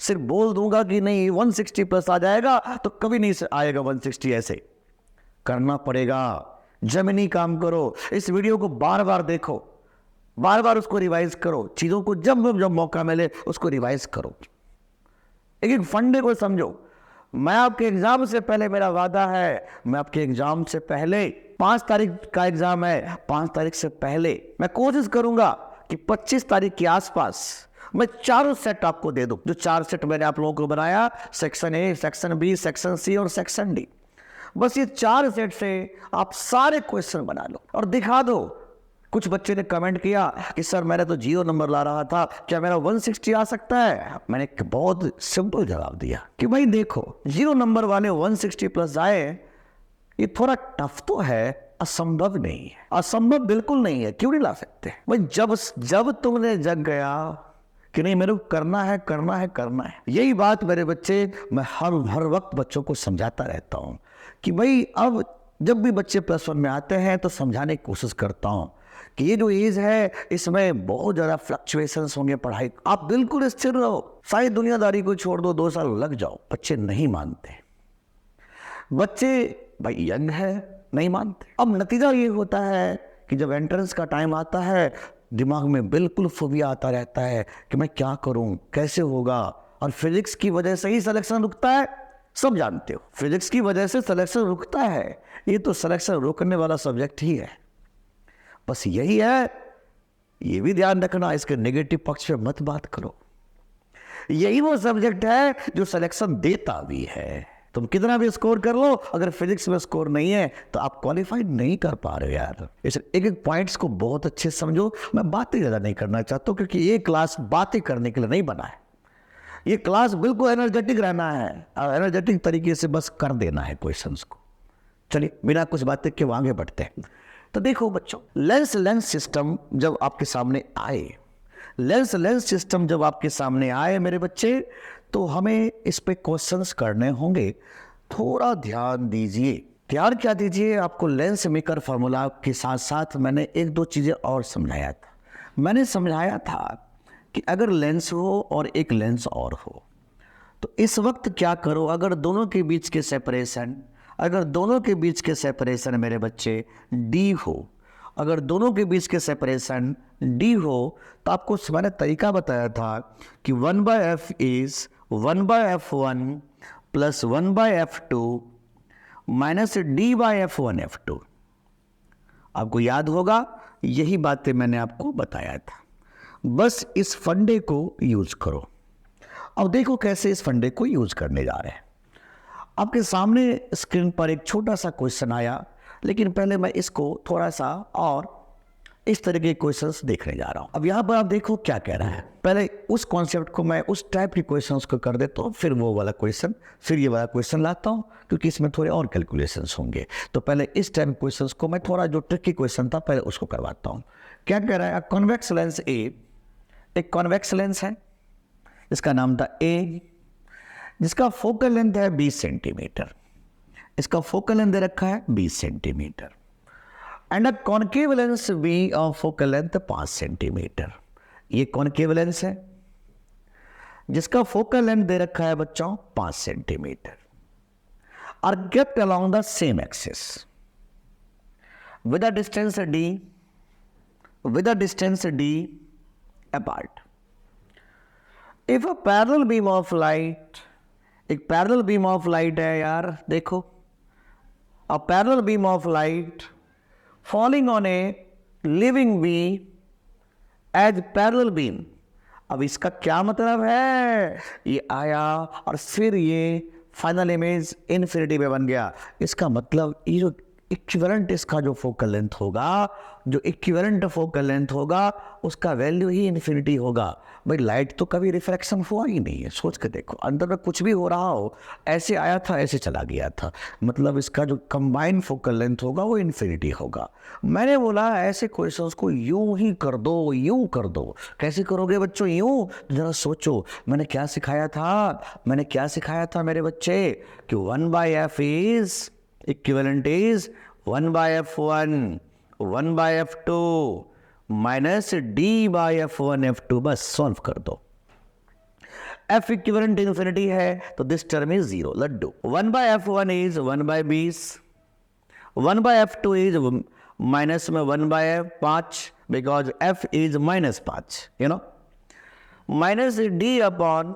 सिर्फ बोल दूंगा कि नहीं 160 प्लस आ जाएगा, तो कभी नहीं आएगा 160। ऐसे करना पड़ेगा, जमीनी काम करो। इस वीडियो को बार बार देखो, बार बार उसको रिवाइज करो, चीजों को जब जब मौका मिले उसको रिवाइज करो, एक एक फंडे को समझो। मैं आपके एग्जाम से पहले, मेरा वादा है, मैं आपके एग्जाम से पहले, 5 तारीख का एग्जाम है, 5 तारीख से पहले मैं कोशिश करूंगा कि 25 तारीख के आसपास मैं 4 सेट आपको दे दूं। जो 4 सेट मैंने आप लोगों को बनाया, section A, section B, section C और सेक्शन डी, बस ये 4 सेट से आप सारे क्वेश्चन बना लो और दिखा दो। कुछ बच्चे ने कमेंट किया कि सर मैंने तो 0 नंबर ला रहा था, क्या मेरा 160 आ सकता है? मैंने एक बहुत सिंपल जवाब दिया कि भाई देखो, 0 नंबर वाले 160 प्लस आए, ये थोड़ा टफ तो है, असंभव नहीं है, असंभव बिल्कुल नहीं है। क्यों नहीं ला सकते भाई? जब तुमने जग गया कि नहीं मेरे को करना है, करना है, करना है, यही बात मेरे बच्चे, मैं हर वक्त बच्चों को समझाता रहता हूं कि भाई अब जब भी बच्चे +1 में आते हैं तो समझाने की कोशिश करता हूं कि ये जो एज है इसमें बहुत ज़्यादा फ्लक्चुएशंस होंगे पढ़ाई। आप बिल्कुल स्थिर रहो, सारी दुनियादारी को छोड़ दो, 2 साल लग जाओ। बच्चे नहीं मानते, बच्चे भाई यंग है, नहीं मानते। अब नतीजा ये होता है कि जब एंट्रेंस का टाइम आता है, दिमाग में बिल्कुल फोबिया आता रहता है कि मैं क्या करूं, कैसे होगा, और फिजिक्स की वजह से ही सिलेक्शन रुकता है। सब जानते हो, फिजिक्स की वजह से सिलेक्शन रुकता है, ये तो सिलेक्शन रोकने वाला सब्जेक्ट ही है। बस यही है, ये भी ध्यान रखना, इसके नेगेटिव पक्ष पे मत बात करो। यही वो सब्जेक्ट है जो सिलेक्शन देता भी है। तुम कितना भी स्कोर कर लो, अगर फिजिक्स में स्कोर नहीं है तो आप क्वालिफाई नहीं कर पा रहे हो यार। इसलिए एक एक पॉइंट्स को बहुत अच्छे से समझो। मैं बातें ज़्यादा नहीं करना चाहता हूँ, क्योंकि ये क्लास बातें करने के लिए नहीं बना है। ये क्लास बिल्कुल एनर्जेटिक रहना है, और एनर्जेटिक तरीके से बस कर देना है क्वेश्चंस को। चलिए बिना कुछ बातें के आगे बढ़ते हैं। तो देखो बच्चों, लेंस सिस्टम जब आपके सामने आए, लेंस सिस्टम जब आपके सामने आए मेरे बच्चे, तो हमें इस पे क्वेश्चंस करने होंगे। थोड़ा ध्यान दीजिए। ध्यान क्या दीजिए, आपको लेंस मेकर फार्मूला के साथ साथ मैंने एक दो चीज़ें और समझाया था। मैंने समझाया था कि अगर लेंस हो और एक लेंस और हो, तो इस वक्त क्या करो, अगर दोनों के बीच के सेपरेशन मेरे बच्चे डी हो, अगर दोनों के बीच के सेपरेशन डी हो, तो आपको मैंने तरीका बताया था कि 1/f is 1/f1 plus 1/f2 minus d/f1f2। आपको याद होगा, यही बातें मैंने आपको बताया था। बस इस फंडे को यूज करो। अब देखो कैसे इस फंडे को यूज करने जा रहे हैं। आपके सामने स्क्रीन पर एक छोटा सा क्वेश्चन आया, लेकिन पहले मैं इसको थोड़ा सा और इस तरह के क्वेश्चंस देखने जा रहा हूं। अब यहाँ पर आप देखो क्या कह रहा है। पहले उस कॉन्सेप्ट को मैं उस टाइप के क्वेश्चंस को कर देता हूँ, फिर वो वाला क्वेश्चन, फिर ये वाला क्वेश्चन लाता हूँ, क्योंकि इसमें थोड़े और कैलकुलेशंस होंगे। तो पहले इस टाइप क्वेश्चंस को मैं थोड़ा, जो ट्रिकी क्वेश्चन था पहले उसको करवाता हूँ। क्या कह रहा है, कॉन्वेक्स लेंस ए, एक कॉन्वेक्स लेंस है जिसका नाम था ए, जिसका फोकल लेंथ है 20 सेंटीमीटर। इसका फोकल लेंथ दे रखा है 20 centimetre, and a concave lens B of focal length 5 centimetre. ये कॉनकेव लेंस है जिसका फोकल लेंथ दे रखा है बच्चों 5 centimetre, are kept along the same axis with a distance D apart. If a parallel beam of light, एक parallel beam of light है यार, देखो, a parallel beam of light falling on a living being as parallel beam। अब इसका क्या मतलब है, ये आया और फिर ये फाइनल इमेज इन्फिनिटी में बन गया। इसका मतलब ये जो इक्विवेलेंट इसका जो फोकल लेंथ होगा, जो इक्विवेलेंट फोकल लेंथ होगा, उसका वैल्यू ही इन्फिनिटी होगा। भाई लाइट तो कभी रिफ्लेक्शन हुआ ही नहीं है, सोच के देखो, अंदर में कुछ भी हो रहा हो, ऐसे आया था ऐसे चला गया था, मतलब इसका जो कंबाइन फोकल लेंथ होगा वो इन्फिनिटी होगा। मैंने बोला ऐसे क्वेश्चंस को यूं ही कर दो, यूं कर दो। कैसे करोगे बच्चों यूं, जरा सोचो। मैंने क्या सिखाया था मेरे बच्चे, कि 1/f is equivalent is 1/f1 1/f2 minus d/f1f2। बस सॉल्व कर दो। f इक्विवेलेंट इन्फिनिटी है तो दिस टर्म इज 0, लड्डू। 1/f1 is 1/20, 1/f2 is minus में 1/5 because f is -5, you know, minus d upon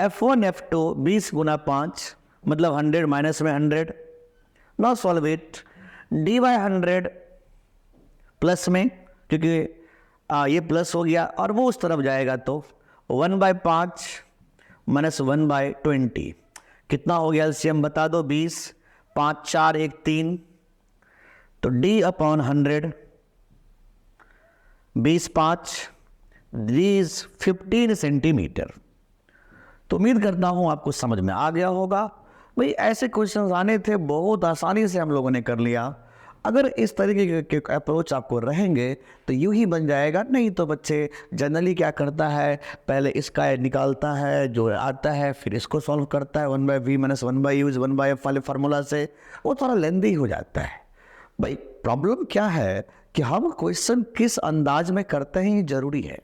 f1 f2 20 गुना 5 मतलब 100 माइनस में 100। Now solve it, d/100 plus में, क्योंकि ये प्लस हो गया और वो उस तरफ जाएगा, तो 1/5 माइनस 1/20 कितना हो गया, एलसीएम बता दो, 20, 5 4 1 3, तो d/100 20 5 इज 15 सेंटीमीटर। तो उम्मीद करता हूं आपको समझ में आ गया होगा। भाई ऐसे क्वेश्चंस आने थे, बहुत आसानी से हम लोगों ने कर लिया। अगर इस तरीके के अप्रोच आपको रहेंगे तो यूं ही बन जाएगा। नहीं तो बच्चे जनरली क्या करता है, पहले इसका निकालता है जो आता है, फिर इसको सॉल्व करता है 1/v minus 1/u is 1/f वाले फार्मूला से, वो थोड़ा लेंदी हो जाता है। भाई प्रॉब्लम क्या है कि हम क्वेश्चन किस अंदाज में करते हैं ये जरूरी है।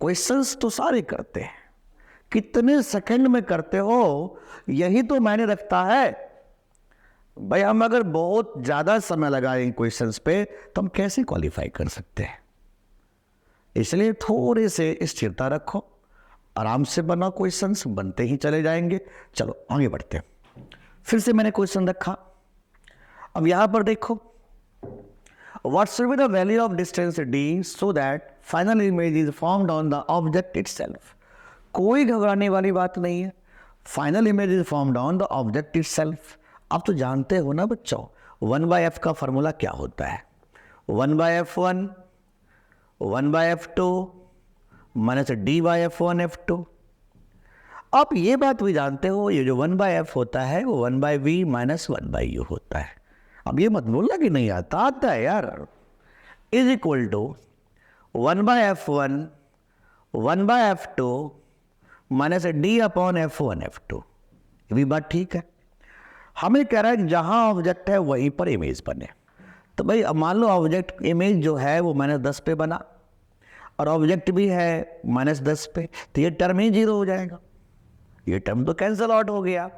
क्वेश्चंस तो सारे करते हैं, कितने सेकंड में करते हो यही तो मायने रखता है। भाई हम अगर बहुत ज्यादा समय लगाएं क्वेश्चंस पे तो हम कैसे क्वालिफाई कर सकते हैं। इसलिए थोड़े से स्थिरता रखो, आराम से बना क्वेश्चंस बनते ही चले जाएंगे। चलो आगे बढ़ते हैं। फिर से मैंने क्वेश्चन रखा। अब यहां पर देखो, what should be the value of distance d so that final image is formed on the object itself? कोई घबराने वाली बात नहीं है। Final image is formed on the object itself. आप तो जानते हो ना बच्चों, 1/f का फॉर्मूला क्या होता है? 1/f1 1/f2 minus d/f1 f2। आप ये बात भी जानते हो, ये जो 1/f होता है वो 1/v माइनस 1/u होता है। अब ये मत बोलना कि नहीं आता, आता है यार। Is equal to 1/f1 1/f2 minus d/f1 f2। ये भी बात ठीक है। हमें कह रहा है जहां ऑब्जेक्ट है वहीं पर इमेज बने। तो भाई अब मान लो ऑब्जेक्ट इमेज जो है वो -10 पे बना और ऑब्जेक्ट भी है -10 पे, तो ये टर्म ही 0 हो जाएगा। ये टर्म तो कैंसिल आउट हो गया।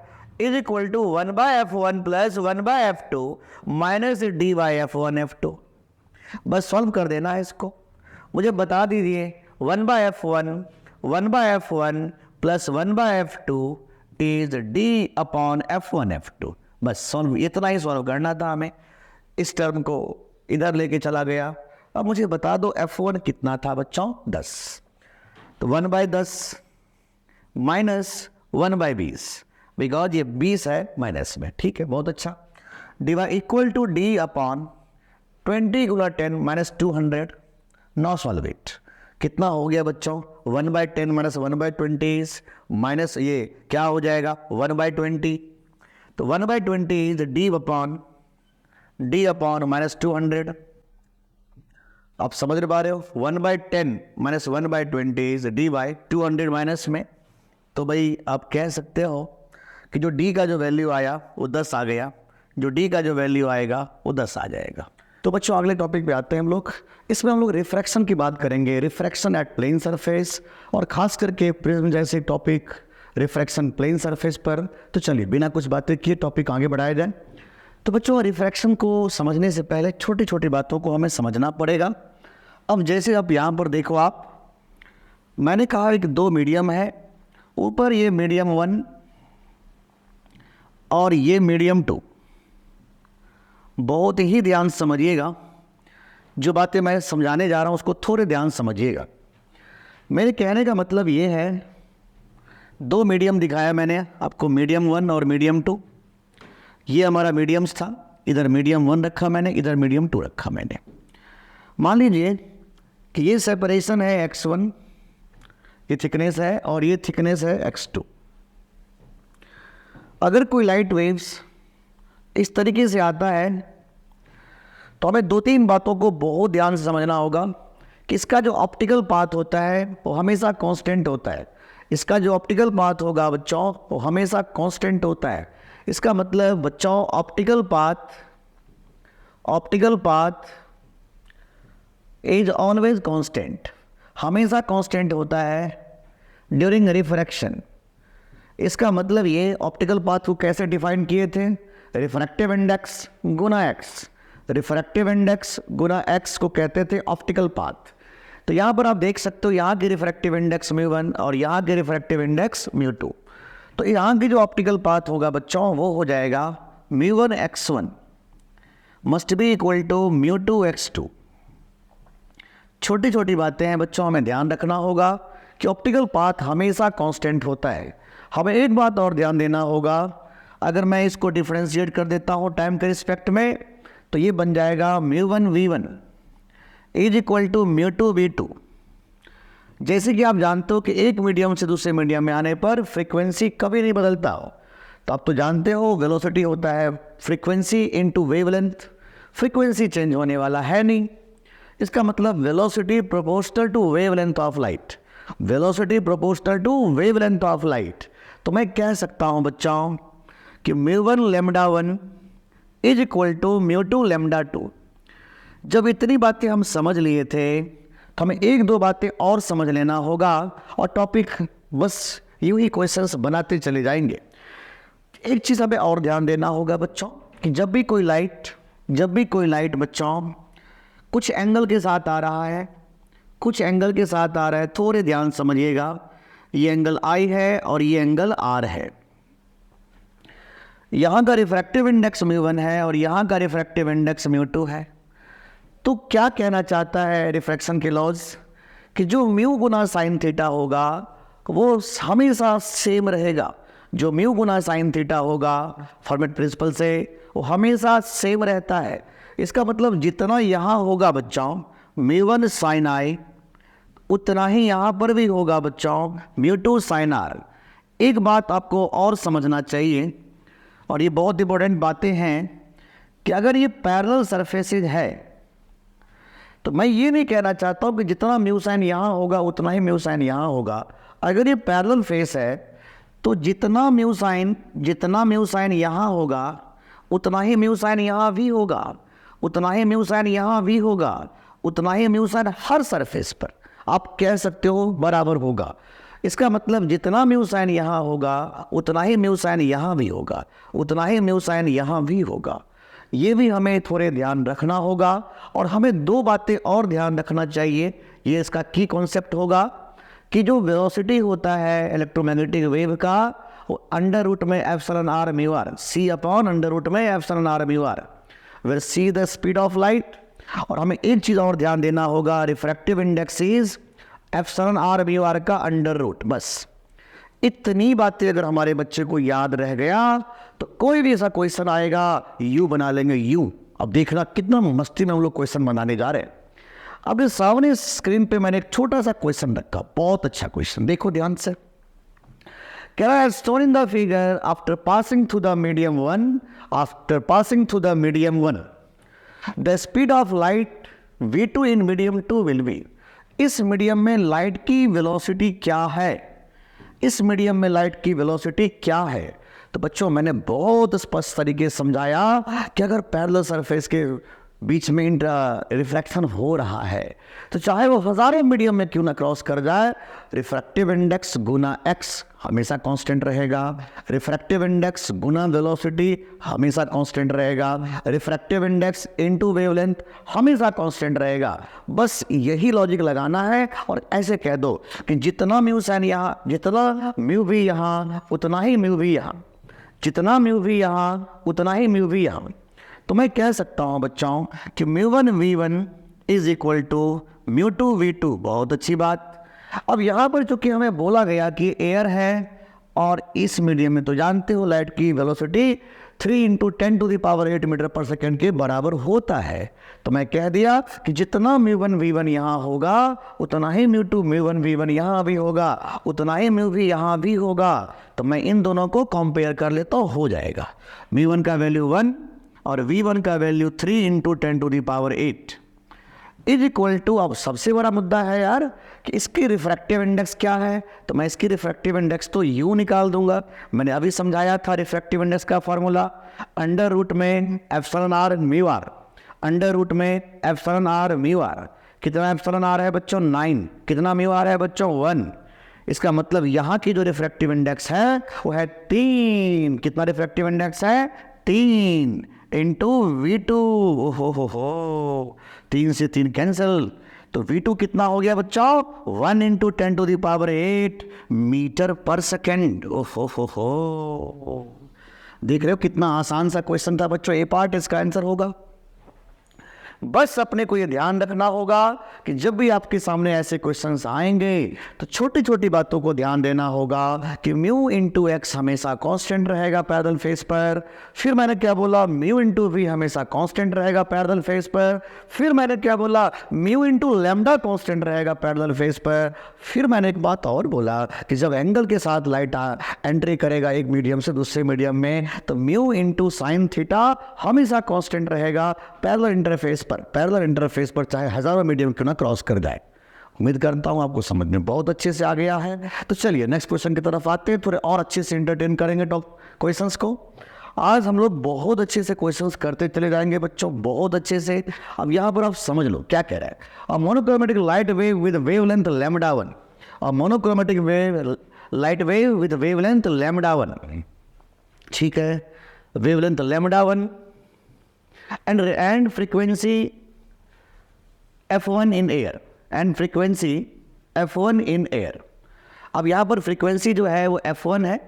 Is equal to 1/f1 plus 1/f2 minus d/f1 f2। बस सॉल्व कर देना है इसको। मुझे बता दीजिए 1/f1 plus 1/f2 is d/f1 f2। बस सॉल्व, इतना ही सॉल्व करना था हमें। इस टर्म को इधर लेके चला गया। अब मुझे बता दो f1 कितना था बच्चों? 10। तो 1/10 माइनस 1/20, बिकॉज ये 20 है माइनस में। ठीक है, बहुत अच्छा। डिवाइड इक्वल टू d/20 गुना 10 माइनस 200। No solve it. कितना हो गया बच्चों? 1/10 माइनस 1/20 माइनस ये क्या हो जाएगा? 1/20। तो 1/20 इज d/, माइनस 200। आप समझ पा रहे हो? 1/10 माइनस 1/20 इज d/200 माइनस में। तो भाई आप कह सकते हो कि जो d का जो वैल्यू आया वो 10 आ गया, जो d का जो वैल्यू आएगा वो 10 आ जाएगा। तो बच्चों अगले टॉपिक पे आते हैं हम लोग। इसमें हम लोग रिफ्रैक्शन की बात करेंगे, रिफ्रैक्शन एट प्लेन सरफेस, और खास करके प्रिज्म जैसे टॉपिक रिफ्रैक्शन प्लेन सरफेस पर। तो चलिए बिना कुछ बातें किए टॉपिक आगे बढ़ाया जाए। तो बच्चों रिफ्रैक्शन को समझने से पहले छोटी छोटी बातों को हमें समझना पड़ेगा। अब जैसे आप यहाँ पर देखो, आप मैंने कहा एक 2 मीडियम है, ऊपर ये मीडियम 1 और ये मीडियम 2। बहुत ही ध्यान समझिएगा, जो बातें मैं समझाने जा रहा हूँ उसको थोड़े ध्यान समझिएगा। मेरे कहने का मतलब ये है, 2 मीडियम दिखाया मैंने आपको, मीडियम 1 और मीडियम 2। ये हमारा मीडियम्स था, इधर मीडियम 1 रखा मैंने, इधर मीडियम 2 रखा मैंने। मान लीजिए कि ये सेपरेशन है x1, ये थिकनेस है, और ये थिकनेस है x2। अगर कोई लाइट वेव्स इस तरीके से आता है तो हमें 2-3 बातों को बहुत ध्यान से समझना होगा कि इसका जो ऑप्टिकल पाथ होता है वो हमेशा कांस्टेंट होता है। इसका जो ऑप्टिकल पाथ होगा बच्चों वो हमेशा कांस्टेंट होता है। इसका मतलब बच्चों optical path is always constant, हमेशा कांस्टेंट होता है ड्यूरिंग रिफ्रैक्शन। इसका मतलब ये ऑप्टिकल पाथ को कैसे डिफाइन किए थे? रिफ्रैक्टिव इंडेक्स गुना एक्स। रिफ्रैक्टिव इंडेक्स गुना एक्स को कहते थे ऑप्टिकल पाथ। तो यहाँ पर आप देख सकते हो, यहाँ की रिफ्रैक्टिव इंडेक्स μ1 और यहाँ की रिफ्रैक्टिव इंडेक्स μ2। तो यहाँ की जो ऑप्टिकल पाथ होगा बच्चों वो हो जाएगा μ1 x1 must be equal to μ2 x2। छोटी छोटी बातें हैं बच्चों, हमें ध्यान रखना होगा कि ऑप्टिकल पाथ हमेशा कांस्टेंट होता है। हमें एक बात और ध्यान देना होगा, अगर मैं इसको डिफरेंशिएट कर देता हूँ टाइम के रिस्पेक्ट में, तो ये बन जाएगा μ1 v1 is equal to μ2 v2। जैसे कि आप जानते हो कि एक मीडियम से दूसरे मीडियम में आने पर फ्रीक्वेंसी कभी नहीं बदलता हो। तो आप तो जानते हो वेलोसिटी होता है frequency into wavelength, frequency change होने वाला है नहीं। इसका मतलब velocity proportional to wavelength of light, velocity proportional to wavelength of light. तो मैं कह सकता हूं बच्चों कि μ1 λ1 इज इक्वल टू μ2 λ2। जब इतनी बातें हम समझ लिए थे तो हमें 1-2 बातें और समझ लेना होगा और टॉपिक बस यूं ही क्वेश्चंस बनाते चले जाएंगे। एक चीज़ हमें और ध्यान देना होगा बच्चों कि जब भी कोई लाइट बच्चों कुछ एंगल के साथ आ रहा है, कुछ एंगल के साथ आ रहा है, थोड़े ध्यान समझिएगा। ये एंगल आई है और ये एंगल आर है। यहाँ का रिफ्रैक्टिव इंडेक्स μ1 है और यहाँ का रिफ्रैक्टिव इंडेक्स μ2 है। तो क्या कहना चाहता है रिफ्रैक्शन के लॉज कि जो म्यू गुना साइन थीटा होगा वो हमेशा सेम रहेगा। जो म्यू गुना साइन थीटा होगा फॉर्मेट प्रिंसिपल से वो हमेशा सेम रहता है। इसका मतलब जितना यहाँ होगा बच्चों μ1 साइन आई उतना ही यहाँ पर भी होगा बच्चों μ2 साइन आर। एक बात आपको और समझना चाहिए और ये बहुत इंपॉर्टेंट बातें हैं कि अगर ये पैरेलल सरफेसेज है तो मैं ये नहीं कहना चाहता हूँ कि जितना म्यू साइन यहाँ होगा उतना ही म्यू साइन यहाँ होगा। अगर ये पैरेलल फेस है तो जितना म्यू साइन यहाँ होगा उतना ही म्यू साइन यहाँ भी होगा, उतना ही म्यू साइन यहाँ भी होगा, उतना ही म्यू साइन हर सरफेस पर आप कह सकते हो बराबर होगा। इसका मतलब जितना म्यू साइन यहाँ होगा उतना ही म्यू साइन यहाँ भी होगा, उतना ही म्यू साइन यहाँ भी होगा। ये भी हमें थोड़े ध्यान रखना होगा। और हमें दो बातें और ध्यान रखना चाहिए, ये इसका की कॉन्सेप्ट होगा कि जो वेलोसिटी होता है इलेक्ट्रोमैग्नेटिक वेव का वो अंडर रूट में epsilon are mu r, c upon under root में epsilon are mu r, where c the speed of light. और हमें एक चीज़ और ध्यान देना होगा, refractive index is epsilon are mu r का अंडर रूट। बस इतनी बातें अगर हमारे बच्चे को याद रह गया तो कोई भी ऐसा क्वेश्चन आएगा यू बना लेंगे यू। अब देखना कितना मस्ती में हम लोग क्वेश्चन बनाने जा रहे हैं। अब इस सामने स्क्रीन पे मैंने एक छोटा सा क्वेश्चन रखा, बहुत अच्छा क्वेश्चन, देखो ध्यान से। कह रहा है shown in the figure after passing through the medium 1, the speed of light v2 in medium 2 will be। इस मीडियम में लाइट की वेलोसिटी क्या है, इस मीडियम में लाइट की वेलोसिटी क्या है। तो बच्चों मैंने बहुत स्पष्ट तरीके से समझाया कि अगर पैरेलल सरफेस के बीच में रिफ्रैक्शन हो रहा है तो चाहे वो हजारों मीडियम में क्यों ना क्रॉस कर जाए, रिफ्रैक्टिव इंडेक्स गुना एक्स हमेशा कांस्टेंट रहेगा, रिफ्रैक्टिव इंडेक्स गुना वेलोसिटी हमेशा कांस्टेंट रहेगा, रिफ्रैक्टिव इंडेक्स इनटू वेवलेंथ हमेशा कांस्टेंट रहेगा। बस यही लॉजिक लगाना है और ऐसे कह दो कि जितना म्यू साइन यहाँ, जितना म्यू भी यहाँ उतना ही म्यू भी यहाँ, जितना म्यू भी यहाँ उतना ही म्यू भी यहाँ। तो मैं कह सकता हूँ बच्चों कि μ1 v1 is equal to μ2 v2। बहुत अच्छी बात। अब यहाँ पर चूंकि हमें बोला गया कि एयर है और इस मीडियम में तो जानते हो लाइट की वेलोसिटी 3 × 10⁸ मीटर पर सेकेंड के बराबर होता है। तो मैं कह दिया कि जितना μ1 v1 यहाँ होगा उतना ही μ2 μ1 v1 यहाँ भी होगा, उतना ही μ भी यहाँ भी होगा। तो मैं इन दोनों को कंपेयर कर लेता हूँ, हो जाएगा μ1 का वैल्यू 1 और v1 का वैल्यू 3 × 10⁸ इज इक्वल टू। अब सबसे बड़ा मुद्दा है यार कि इसकी रिफ्रैक्टिव इंडेक्स क्या है। तो मैं इसकी रिफ्रैक्टिव इंडेक्स तो यू निकाल दूंगा। मैंने अभी समझाया था रिफ्रैक्टिव इंडेक्स का फॉर्मूला अंडर रूट में epsilon are mu R, under root में एप्सिलॉन आर म्यू आर। कितना एप्सिलॉन आर है बच्चों 9, कितना म्यू आर है बच्चों 1। इसका मतलब यहाँ की जो रिफ्रैक्टिव इंडेक्स है वो है 3। कितना रिफ्रैक्टिव इंडेक्स है 3 इंटू v2। हो 3 से 3 कैंसिल, तो v2 कितना हो गया बच्चों 1 × 10⁸ मीटर पर सेकेंड। हो देख रहे हो कितना आसान सा क्वेश्चन था बच्चों। ए पार्ट इसका आंसर होगा। बस अपने को ये ध्यान रखना होगा कि जब भी आपके सामने ऐसे क्वेश्चंस आएंगे तो छोटी छोटी बातों को ध्यान देना होगा कि म्यू इंटू एक्स हमेशा कांस्टेंट रहेगा पैरेलल फेस पर। फिर मैंने क्या बोला, म्यू इंटू वी हमेशा कांस्टेंट रहेगा पैरेलल फेस पर। फिर मैंने क्या बोला, म्यू इंटू लैम्डा कांस्टेंट रहेगा पैरेलल फेस पर। फिर मैंने एक बात और बोला कि जब एंगल के साथ लाइट एंट्री करेगा एक मीडियम से दूसरे मीडियम में तो म्यू इंटू साइन थीटा हमेशा कांस्टेंट रहेगा पैरेलल इंटरफेस पर। पैरेलल इंटरफेस पर चाहे हजारों मीडियम क्यों ना क्रॉस कर जाए। उम्मीद करता हूं आपको समझ में बहुत अच्छे से आ गया है। तो चलिए नेक्स्ट क्वेश्चन की तरफ आते हैं, थोड़े और अच्छे से एंटरटेन करेंगे क्वेश्चंस को। आज हम लोग बहुत अच्छे से क्वेश्चंस करते चले जाएंगे बच्चों, बहुत अच्छे से। अब यहाँ पर आप समझ लो क्या कह रहा है। A monochromatic light wave with wavelength λ1, a monochromatic light wave with wavelength λ1, ठीक है, wavelength λ1 and frequency f1 in air, and frequency f1 in air। अब यहाँ पर फ्रीक्वेंसी जो है वो F1 है,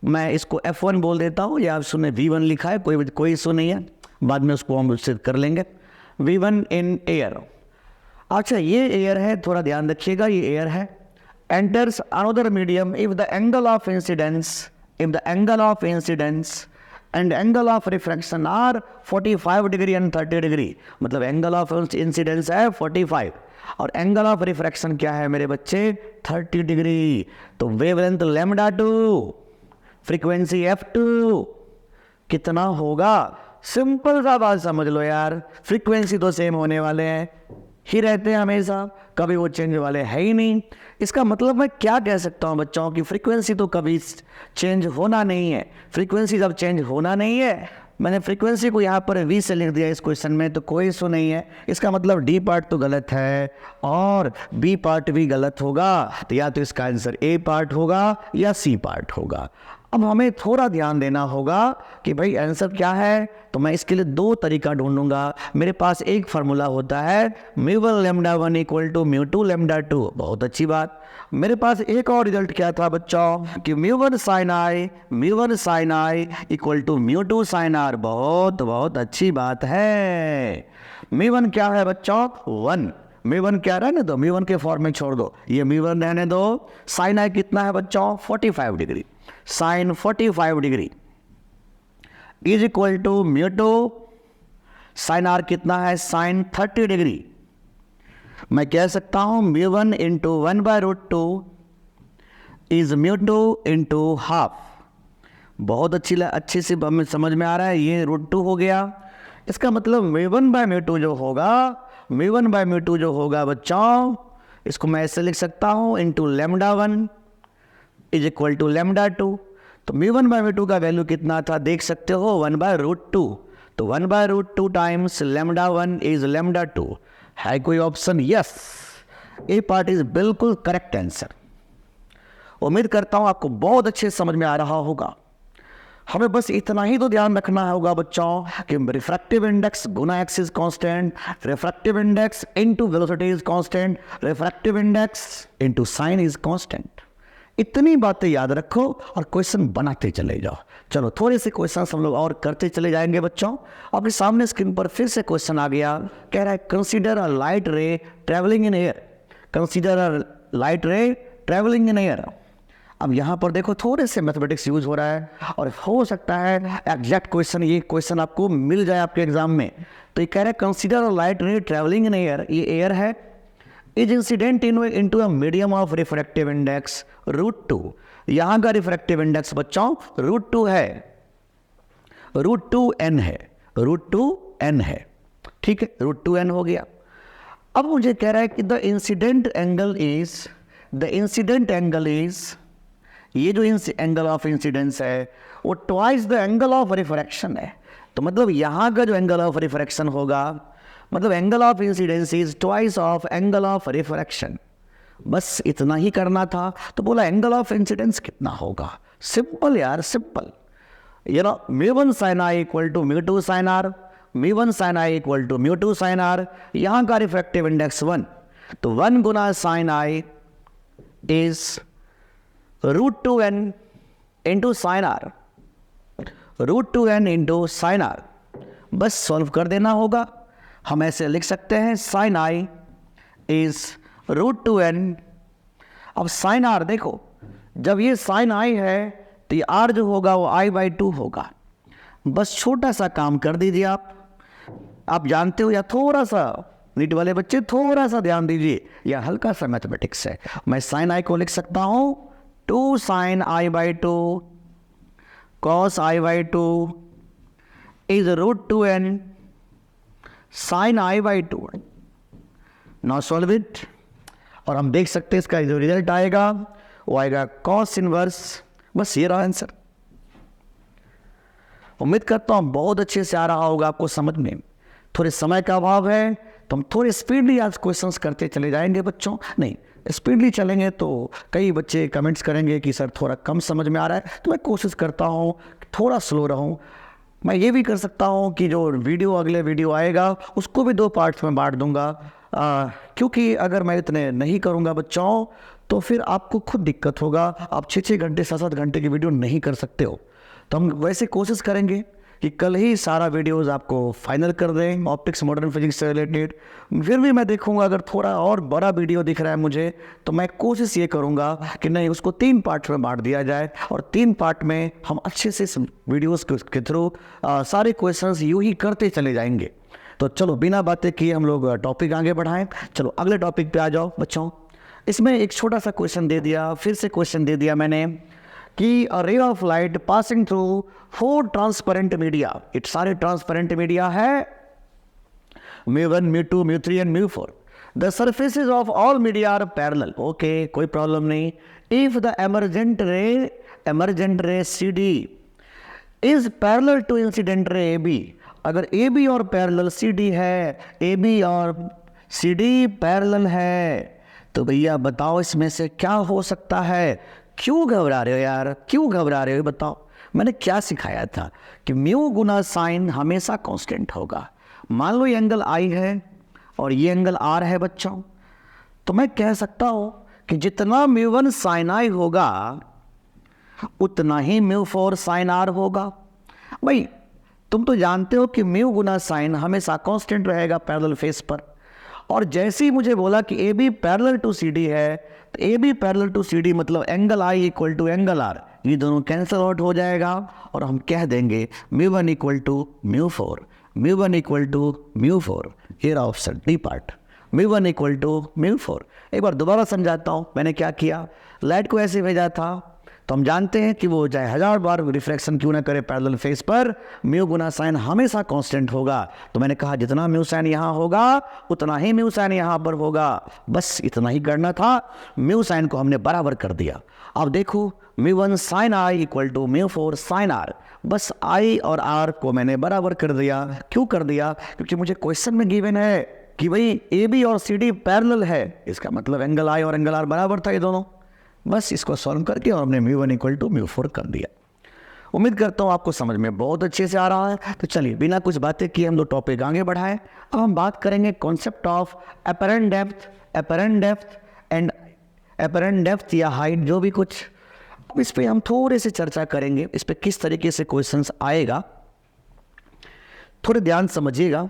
मैं इसको F1 बोल देता हूँ, या सुने V1 लिखा है, कोई इशू नहीं है, बाद में उसको हम उससे कर लेंगे। V1 in air. अच्छा ये एयर है, थोड़ा ध्यान रखिएगा, ये एयर है। Enters another medium if the angle of incidence and angle of refraction are 45 degree and 30 degree, मतलब एंगल ऑफ इंसिडेंस है 45 और एंगल ऑफ रिफ्रैक्शन क्या है मेरे बच्चे 30 डिग्री। तो वेवलेंथ λ2, फ्रीक्वेंसी F2 कितना होगा? सिंपल सा बात समझ लो यार, फ्रीक्वेंसी तो सेम होने वाले हैं ही रहते हैं हमेशा, कभी वो चेंज वाले है ही नहीं। इसका मतलब मैं क्या कह सकता हूँ बच्चों की फ्रीक्वेंसी तो कभी चेंज होना नहीं है। फ्रीक्वेंसी जब चेंज होना नहीं है, मैंने फ्रीक्वेंसी को यहाँ पर V से लिख दिया इस क्वेश्चन में, तो कोई इशू नहीं है। इसका मतलब डी पार्ट तो गलत है और बी पार्ट भी गलत होगा, तो या तो इसका आंसर ए पार्ट होगा या सी पार्ट होगा। अब हमें थोड़ा ध्यान देना होगा कि भाई आंसर क्या है, तो मैं इसके लिए दो तरीका ढूंढूंगा। मेरे पास एक फार्मूला होता है μ1 λ1 इक्वल टू μ2 λ2, बहुत अच्छी बात। मेरे पास एक और रिजल्ट क्या था बच्चों कि μ1 sin i equal to μ2 sin r, बहुत बहुत अच्छी बात है। μ1 क्या है बच्चों 1, μ1 क्या रहने दो, μ1 के फॉर्म में छोड़ दो, ये μ1 रहने दो। sin i कितना है बच्चों 45 degree, sine 45 degree is equal to μ2 sine r कितना है साइन 30 डिग्री। मैं कह सकता हूं μ1 इंटू 1/√2 इज μ2 इंटू हाफ। बहुत अच्छी सी हमें समझ में आ रहा है, ये √2 हो गया। इसका मतलब μ1/μ2 जो होगा बच्चों, इसको मैं ऐसे लिख सकता हूं इंटू λ1 इज इक्वल टू λ2। तो μ1/μ2 का वैल्यू कितना था देख सकते हो 1/√2, तो 1/√2 टाइम्स λ1 इज λ2। है कोई option? Yes, A part is बिल्कुल करेक्ट आंसर। उम्मीद करता हूं आपको बहुत अच्छे समझ में आ रहा होगा। हमें बस इतना ही तो ध्यान रखना होगा बच्चों कि refractive index Guna x is constant, refractive index into velocity is constant, refractive index into sine is constant. इतनी बातें याद रखो और क्वेश्चन बनाते चले जाओ। चलो थोड़े से क्वेश्चन हम लोग और करते चले जाएंगे बच्चों। आपके सामने स्क्रीन पर फिर से क्वेश्चन आ गया, कह रहा है कंसीडर अ लाइट रे travelling in air, consider a light रे ट्रेवलिंग इन एयर। अब यहाँ पर देखो थोड़े से मैथमेटिक्स यूज हो रहा है और हो सकता है एग्जैक्ट क्वेश्चन ये क्वेश्चन आपको मिल जाए आपके एग्जाम में। तो ये कह रहा है कंसीडर अ लाइट रे ट्रेवलिंग इन एयर, ये एयर है, is incident into a medium of refractive index √2। यहां का रिफ्रैक्टिव इंडेक्स बच्चों √2 है, √2n है, √2n है, ठीक है, √2n हो गया। अब मुझे कह रहा है कि द इंसिडेंट एंगल इज, ये जो एंगल ऑफ इंसिडेंस है वो twice the angle of refraction है। तो मतलब यहां का जो एंगल ऑफ रिफ्रैक्शन होगा, मतलब angle of incidence is twice of angle of refraction. बस इतना ही करना था। तो बोला एंगल ऑफ इंसिडेंस कितना होगा, सिंपल यार, सिंपल। ये ना μ1 sin i equal to μ2 sin r, μ1 sin i equal to μ2 sin r। यहाँ का रिफ्रैक्टिव इंडेक्स 1, तो 1 गुना sin i इज √2n into sine R, √2n into sine R. बस सॉल्व कर देना होगा। हम ऐसे लिख सकते हैं साइन i इज √2n। अब साइन r देखो, जब ये साइन i है तो ये r जो होगा वो i/2 होगा। बस छोटा सा काम कर दीजिए आप जानते हो, या थोड़ा सा नीट वाले बच्चे थोड़ा सा ध्यान दीजिए, या हल्का सा मैथमेटिक्स है। मैं साइन i को लिख सकता हूं 2 sin i/2 cos i/2 is √2n sin i/2। Now solve it, और हम देख सकते हैं इसका जो रिजल्ट आएगा वो आएगा cos इनवर्स। बस ये रहा आंसर। उम्मीद करता हूं बहुत अच्छे से आ रहा होगा आपको समझ में। थोड़े समय का अभाव है तो हम थोड़े स्पीडली आज क्वेश्चंस करते चले जाएंगे बच्चों। नहीं, स्पीडली चलेंगे तो कई बच्चे कमेंट्स करेंगे कि सर थोड़ा कम समझ में आ रहा है, तो मैं कोशिश करता हूं थोड़ा स्लो रहूं। मैं ये भी कर सकता हूं कि जो अगले वीडियो आएगा उसको भी 2 पार्ट्स में बांट दूंगा, क्योंकि अगर मैं इतने नहीं करूंगा बच्चों तो फिर आपको खुद दिक्कत होगा, आप 6-6 घंटे 7-7 घंटे की वीडियो नहीं कर सकते हो। तो हम वैसे कोशिश करेंगे कि कल ही सारा वीडियोस आपको फाइनल कर दें ऑप्टिक्स मॉडर्न फिजिक्स से रिलेटेड। फिर भी मैं देखूंगा अगर थोड़ा और बड़ा वीडियो दिख रहा है मुझे, तो मैं कोशिश ये करूंगा कि नहीं, उसको 3 पार्ट में बांट दिया जाए और 3 पार्ट में हम अच्छे से वीडियोस के थ्रू सारे क्वेश्चंस यूं ही करते चले जाएंगे। तो चलो बिना बातें किए हम लोग टॉपिक आगे बढ़ाएं। चलो अगले टॉपिक पे आ जाओ बच्चों। इसमें एक छोटा सा क्वेश्चन दे दिया, फिर से क्वेश्चन दे दिया मैंने कि a ray of light passing through 4 transparent media, it सारे ट्रांसपेरेंट मीडिया है mu1 mu2 mu3 and mu4। The surfaces of all media are parallel. Okay, कोई प्रॉब्लम नहीं। If the emergent ray CD is parallel to incident ray AB, अगर AB और parallel CD है, AB और CD parallel है, तो भैया बताओ इसमें से क्या हो सकता है। क्यों घबरा रहे हो यार, क्यों घबरा रहे हो बताओ। मैंने क्या सिखाया था कि म्यू गुना साइन हमेशा कांस्टेंट होगा। मान लो ये एंगल I है और ये एंगल R है बच्चों, तो मैं कह सकता हूं कि जितना μ1 sin I होगा उतना ही μ4 sin R होगा। भाई तुम तो जानते हो कि म्यू गुना साइन हमेशा कांस्टेंट रहेगा पैरेलल फेस पर। और जैसे ही मुझे बोला कि AB पैरेलल टू CD है, तो AB पैरेलल टू CD मतलब angle I equal to angle R, ये दोनों कैंसिल आउट हो जाएगा और हम कह देंगे μ1 equal to μ4, μ1 equal to μ4। Here option D part, μ1 equal to μ4। एक बार दोबारा समझाता हूँ मैंने क्या किया। लाइट को ऐसे भेजा था, तो हम जानते हैं कि वो चाहे 1000 बार रिफ्लेक्शन क्यों ना करे पैरेलल फेस पर, म्यू गुना साइन हमेशा कांस्टेंट होगा। तो मैंने कहा जितना म्यू साइन यहाँ होगा उतना ही म्यू साइन यहाँ पर होगा। बस इतना ही करना था, म्यू साइन को हमने बराबर कर दिया। अब देखो μ1 sine I equal to μ4 sine R, बस I और R को मैंने बराबर कर दिया। क्यों कर दिया? क्योंकि मुझे क्वेश्चन में गिवन है कि भाई AB और CD पैरेलल है, इसका मतलब एंगल I और एंगल R बराबर था ये दोनों। बस इसको सॉल्व करके और हमने μ1 इक्वल टू μ4 कर दिया। उम्मीद करता हूँ आपको समझ में बहुत अच्छे से आ रहा है। तो चलिए बिना कुछ बातें किए हम 2 टॉपिक आगे बढ़ाएं। अब हम बात करेंगे concept of apparent depth and apparent depth या हाइट, जो भी कुछ। अब इस पर हम थोड़े से चर्चा करेंगे, इस पर किस तरीके से क्वेश्चंस आएगा, थोड़े ध्यान समझिएगा।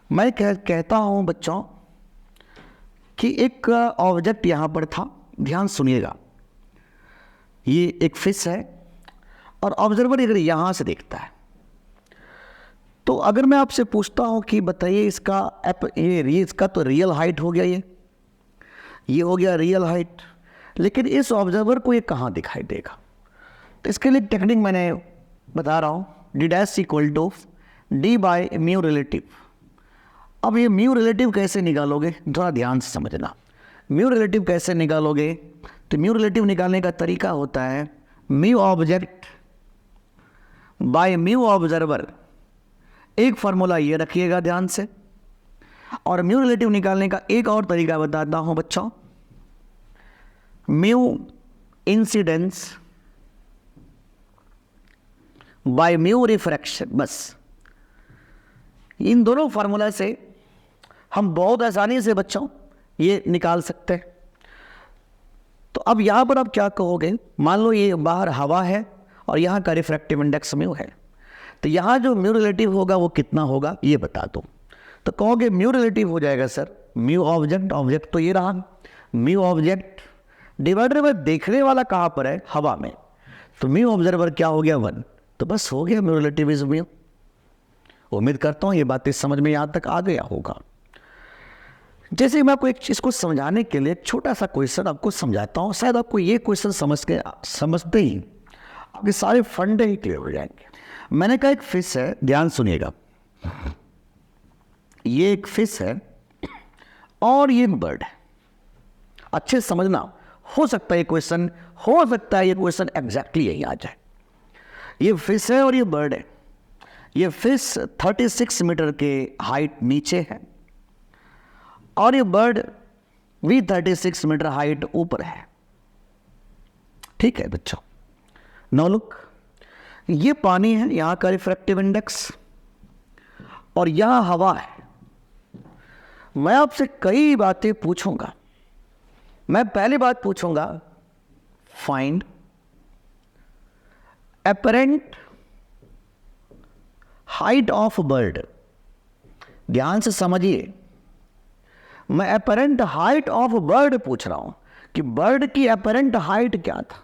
मैं कहता हूँ बच्चों कि एक ऑब्जेक्ट यहाँ पर था, ध्यान सुनिएगा। ये एक फिश है और ऑब्जर्वर अगर यहाँ से देखता है, तो अगर मैं आपसे पूछता हूँ कि बताइए इसका तो रियल हाइट हो गया, ये हो गया रियल हाइट, लेकिन इस ऑब्जर्वर को ये कहाँ दिखाई देगा? तो इसके लिए टेक्निक मैंने बता रहा हूँ, d' equal to D by mu relative. अब ये म्यू रिलेटिव कैसे निकालोगे, थोड़ा ध्यान से समझना। म्यू रिलेटिव कैसे निकालोगे? तो म्यू रिलेटिव निकालने का तरीका होता है mu object by mu observer. एक फार्मूला ये रखिएगा ध्यान से। और म्यू रिलेटिव निकालने का एक और तरीका बताता हूं बच्चों, mu incidence by mu refraction. बस इन दोनों फार्मूला से हम बहुत आसानी से बच्चों ये निकाल सकते हैं। तो अब यहाँ पर आप क्या कहोगे, मान लो ये बाहर हवा है और यहाँ का रिफ्रैक्टिव इंडेक्स म्यू है, तो यहाँ जो म्यू रिलेटिव होगा वो कितना होगा ये बता दो। तो कहोगे म्यू रिलेटिव हो जाएगा सर म्यू ऑब्जेक्ट तो ये रहा, म्यू ऑब्जेक्ट डिवाइडर में देखने वाला कहाँ पर है, हवा में, तो म्यू ऑब्जर्वर क्या हो गया 1, तो बस हो गया म्यू रिलेटिव इज म्यू। उम्मीद करता हूँ ये बातें समझ में यहाँ तक आ गया होगा। जैसे मैं आपको एक चीज़ को समझाने के लिए एक छोटा सा क्वेश्चन आपको समझाता हूँ, शायद आपको ये क्वेश्चन समझते ही आपके सारे फंडे ही क्लियर हो जाएंगे। मैंने कहा एक फिश है, ध्यान सुनिएगा, ये एक फिश है और ये बर्ड है। अच्छे समझना, हो सकता है ये क्वेश्चन एग्जैक्टली यही आ जाए। ये फिश है और ये बर्ड है। ये फिश 36 मीटर के हाइट नीचे है और ये बर्ड भी 36 मीटर हाइट ऊपर है। ठीक है बच्चों, नाउ लुक, ये पानी है, यहाँ का रिफ्रैक्टिव इंडेक्स, और यहाँ हवा है। मैं आपसे कई बातें पूछूंगा, मैं पहली बात पूछूंगा, find apparent height of bird. ध्यान से समझिए, मैं एपरेंट हाइट ऑफ बर्ड पूछ रहा हूं कि बर्ड की एपरेंट हाइट क्या था।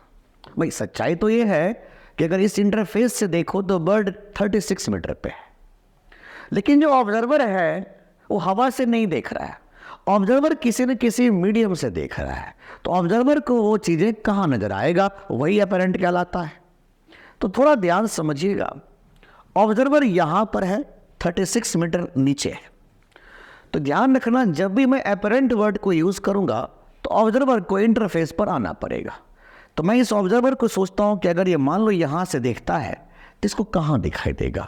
भाई सच्चाई तो ये है कि अगर इस इंटरफेस से देखो तो बर्ड 36 मीटर पे है, लेकिन जो ऑब्जर्वर है वो हवा से नहीं देख रहा है, ऑब्जर्वर किसी न किसी मीडियम से देख रहा है, तो ऑब्जर्वर को वो चीज़ें कहाँ नजर आएगा, वही एपरेंट कहलाता है। तो थोड़ा ध्यान समझिएगा, ऑब्जर्वर यहाँ पर है, 36 मीटर नीचे है। तो ध्यान रखना, जब भी मैं एपरेंट वर्ड को यूज़ करूँगा तो ऑब्जर्वर को इंटरफेस पर आना पड़ेगा। तो मैं इस ऑब्जर्वर को सोचता हूँ कि अगर ये मान लो यहाँ से देखता है तो इसको कहाँ दिखाई देगा।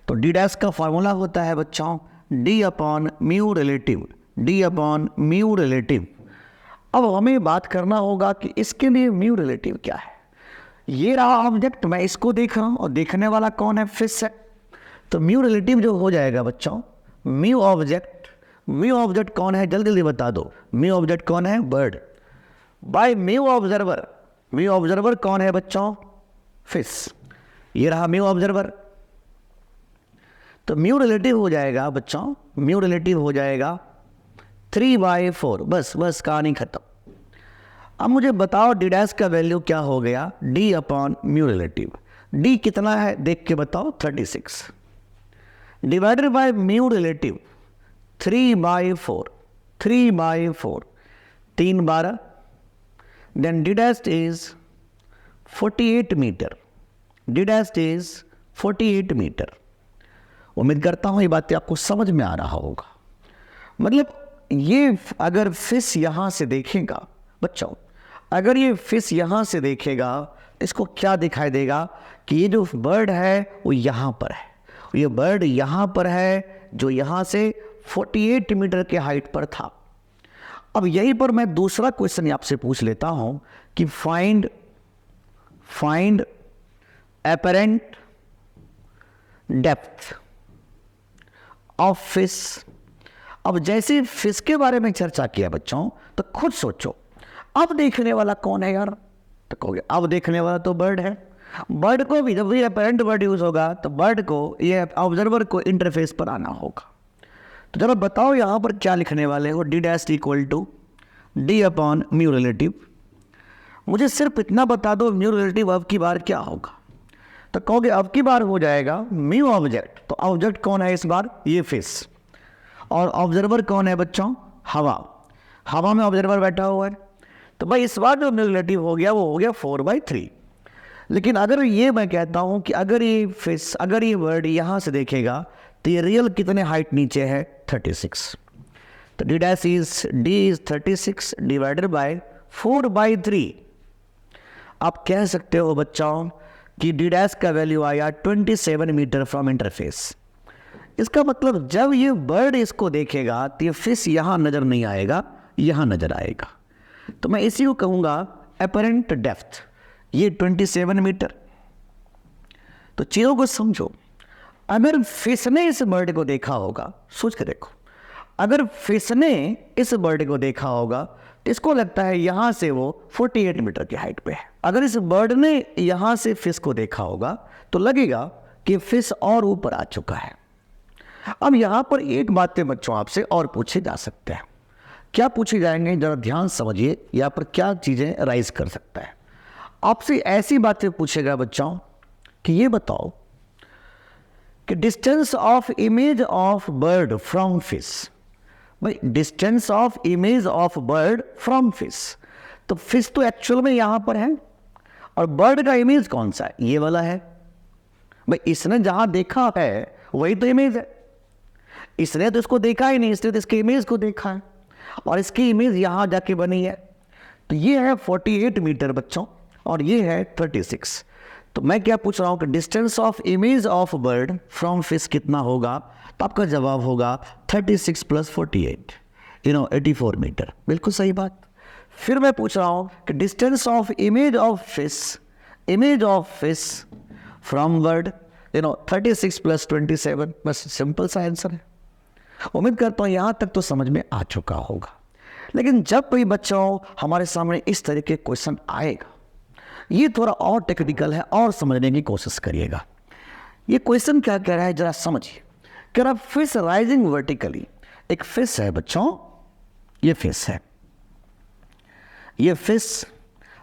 तो डी डैश का फॉर्मूला होता है बच्चों D upon mu relative, D upon mu relative. अब हमें बात करना होगा कि इसके लिए म्यू रिलेटिव क्या है। ये रहा ऑब्जेक्ट, मैं इसको देख रहा हूँ और देखने वाला कौन है, फिश है। तो म्यू रिलेटिव जो हो जाएगा बच्चों, म्यू ऑब्जेक्ट, म्यू ऑब्जेक्ट कौन है जल्दी जल्दी बता दो, म्यू ऑब्जेक्ट कौन है, bird, by mu observer, mu observer कौन है बच्चों, फिश। ये रहा म्यू ऑब्जर्वर। तो म्यू रिलेटिव हो जाएगा बच्चों, म्यू रिलेटिव हो जाएगा 3/4। बस कहानी खत्म। अब मुझे बताओ डी डैश का वैल्यू क्या हो गया, D upon mu relative. D कितना है देख के बताओ, 36 divided by mu relative 3/4, 3/4, 3 12, then D dash is 48 metre, D dash is 48 metre. उम्मीद करता हूँ ये बातें आपको समझ में आ रहा होगा। मतलब ये अगर फिश यहाँ से देखेगा बच्चों, अगर ये फिश यहाँ से देखेगा इसको क्या दिखाई देगा कि ये जो बर्ड है वो यहाँ पर है, ये बर्ड यहाँ पर है जो यहाँ से 48 मीटर के हाइट पर था। अब यहीं पर मैं दूसरा क्वेश्चन आपसे पूछ लेता हूँ कि find apparent depth of fish. अब जैसे फिश के बारे में चर्चा किया बच्चों, तो खुद सोचो अब देखने वाला कौन है यार, तो कहोगे अब देखने वाला तो बर्ड है। बर्ड को भी जब भी एपरेंट वर्ड यूज होगा तो बर्ड को, ये ऑब्जर्वर को इंटरफेस पर आना होगा। तो चलो बताओ यहाँ पर क्या लिखने वाले हो, D dash equal to D upon mu relative. मुझे सिर्फ इतना बता दो म्यू रिलेटिव अब की बार क्या होगा। तो कहोगे अब की बार हो जाएगा म्यू ऑब्जेक्ट। तो ऑब्जेक्ट कौन है इस बार, ये फिश, और ऑब्जर्वर कौन है बच्चों, हवा, हवा में ऑब्जर्वर बैठा हुआ है। तो भाई इस बार जो म्यू रिलेटिव हो गया वो हो गया 4/3। लेकिन अगर ये मैं कहता हूँ कि अगर ये फिश, अगर ये वर्ड यहाँ से देखेगा तो ये रियल कितने हाइट नीचे है, 36। तो D dash is, D is 36 divided bye 4/3। आप कह सकते हो बच्चों कि डी डैश का वैल्यू आया 27 मीटर फ्रॉम इंटरफेस। इसका मतलब जब ये बर्ड इसको देखेगा तो ये फिश यहाँ नज़र नहीं आएगा, यहाँ नज़र आएगा। तो मैं इसी को कहूँगा एपरेंट डेप्थ, ये 27 मीटर। तो चीज़ों को समझो, अगर फिश ने इस बर्ड को देखा होगा, सोच के देखो, अगर फिश ने इस बर्ड को देखा होगा तो इसको लगता है यहाँ से वो 48 मीटर की हाइट पे है। अगर इस बर्ड ने यहाँ से फिश को देखा होगा तो लगेगा कि फिश और ऊपर आ चुका है। अब यहाँ पर एक बातें बच्चों आपसे और पूछे जा सकते हैं। क्या पूछे जाएंगे जरा ध्यान समझिए, यहाँ पर क्या चीज़ें राइज कर सकता है। आपसे ऐसी बातें पूछेगा बच्चों कि ये बताओ कि distance of image of bird from fish. भाई distance of image of bird from fish, तो फिश तो एक्चुअल में यहाँ पर है और बर्ड का इमेज कौन सा है, ये वाला है। भाई इसने जहाँ देखा है वही तो इमेज है, इसने तो इसको देखा ही नहीं, इसने तो इसके इमेज को देखा है और इसकी इमेज यहाँ जाके बनी है। तो ये है 48 मीटर बच्चों और ये है 36। तो मैं क्या पूछ रहा हूँ कि distance of image of bird from fish कितना होगा, तो आपका जवाब होगा 36 + 48, 84 मीटर। बिल्कुल सही बात। फिर मैं पूछ रहा हूँ कि distance of image of fish from bird 36 + 27। बस सिंपल सा आंसर है। उम्मीद करता हूँ यहाँ तक तो समझ में आ चुका होगा। लेकिन जब भी बच्चों हमारे सामने इस तरह के क्वेश्चन आएगा, ये थोड़ा और टेक्निकल है और समझने की कोशिश करिएगा। ये क्वेश्चन क्या कह रहा है जरा समझिए। कह रहा फिश राइजिंग वर्टिकली, एक फिश है बच्चों, ये फिश है, ये फिश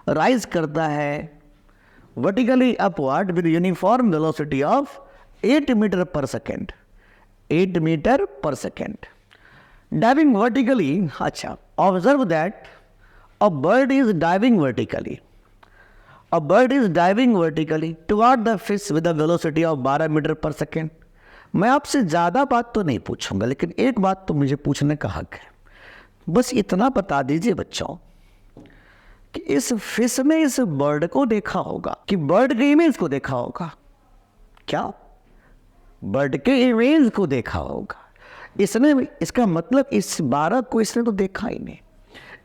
राइज करता है vertically upward with uniform velocity of 8 metre per second, 8 metre per second, diving vertically. अच्छा, observe that a bird is diving vertically, a bird is diving vertically toward the fish with a velocity of 12 metre per second. मैं आपसे ज़्यादा बात तो नहीं पूछूंगा, लेकिन एक बात तो मुझे पूछने का हक है। बस इतना बता दीजिए बच्चों कि इस फिश ने इस बर्ड को देखा होगा कि बर्ड के इमेज को देखा होगा? क्या बर्ड के इमेज को देखा होगा? इसने, इसका मतलब इस 12 को इसने तो देखा ही नहीं,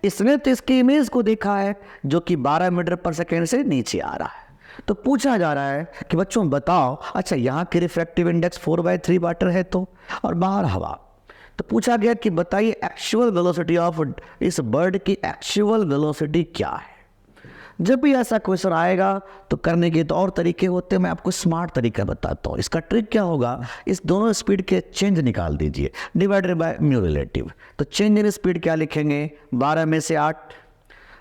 इसने तो इसके इमेज को देखा है जो कि 12 मीटर पर सेकेंड से नीचे आ रहा है। तो पूछा जा रहा है कि बच्चों बताओ, अच्छा यहाँ की रिफ्रैक्टिव इंडेक्स 4/3 वाटर है तो, और बाहर हवा। तो पूछा गया कि बताइए एक्चुअल वेलोसिटी ऑफ इस बर्ड की एक्चुअल वेलोसिटी क्या है। जब भी ऐसा क्वेश्चन आएगा तो करने के तो और तरीके होते हैं, मैं आपको स्मार्ट तरीका बताता हूँ। इसका ट्रिक क्या होगा, इस दोनों स्पीड के चेंज निकाल दीजिए डिवाइडेड बाय म्यू रिलेटिव। तो चेंज इन स्पीड क्या लिखेंगे, 12 में से 8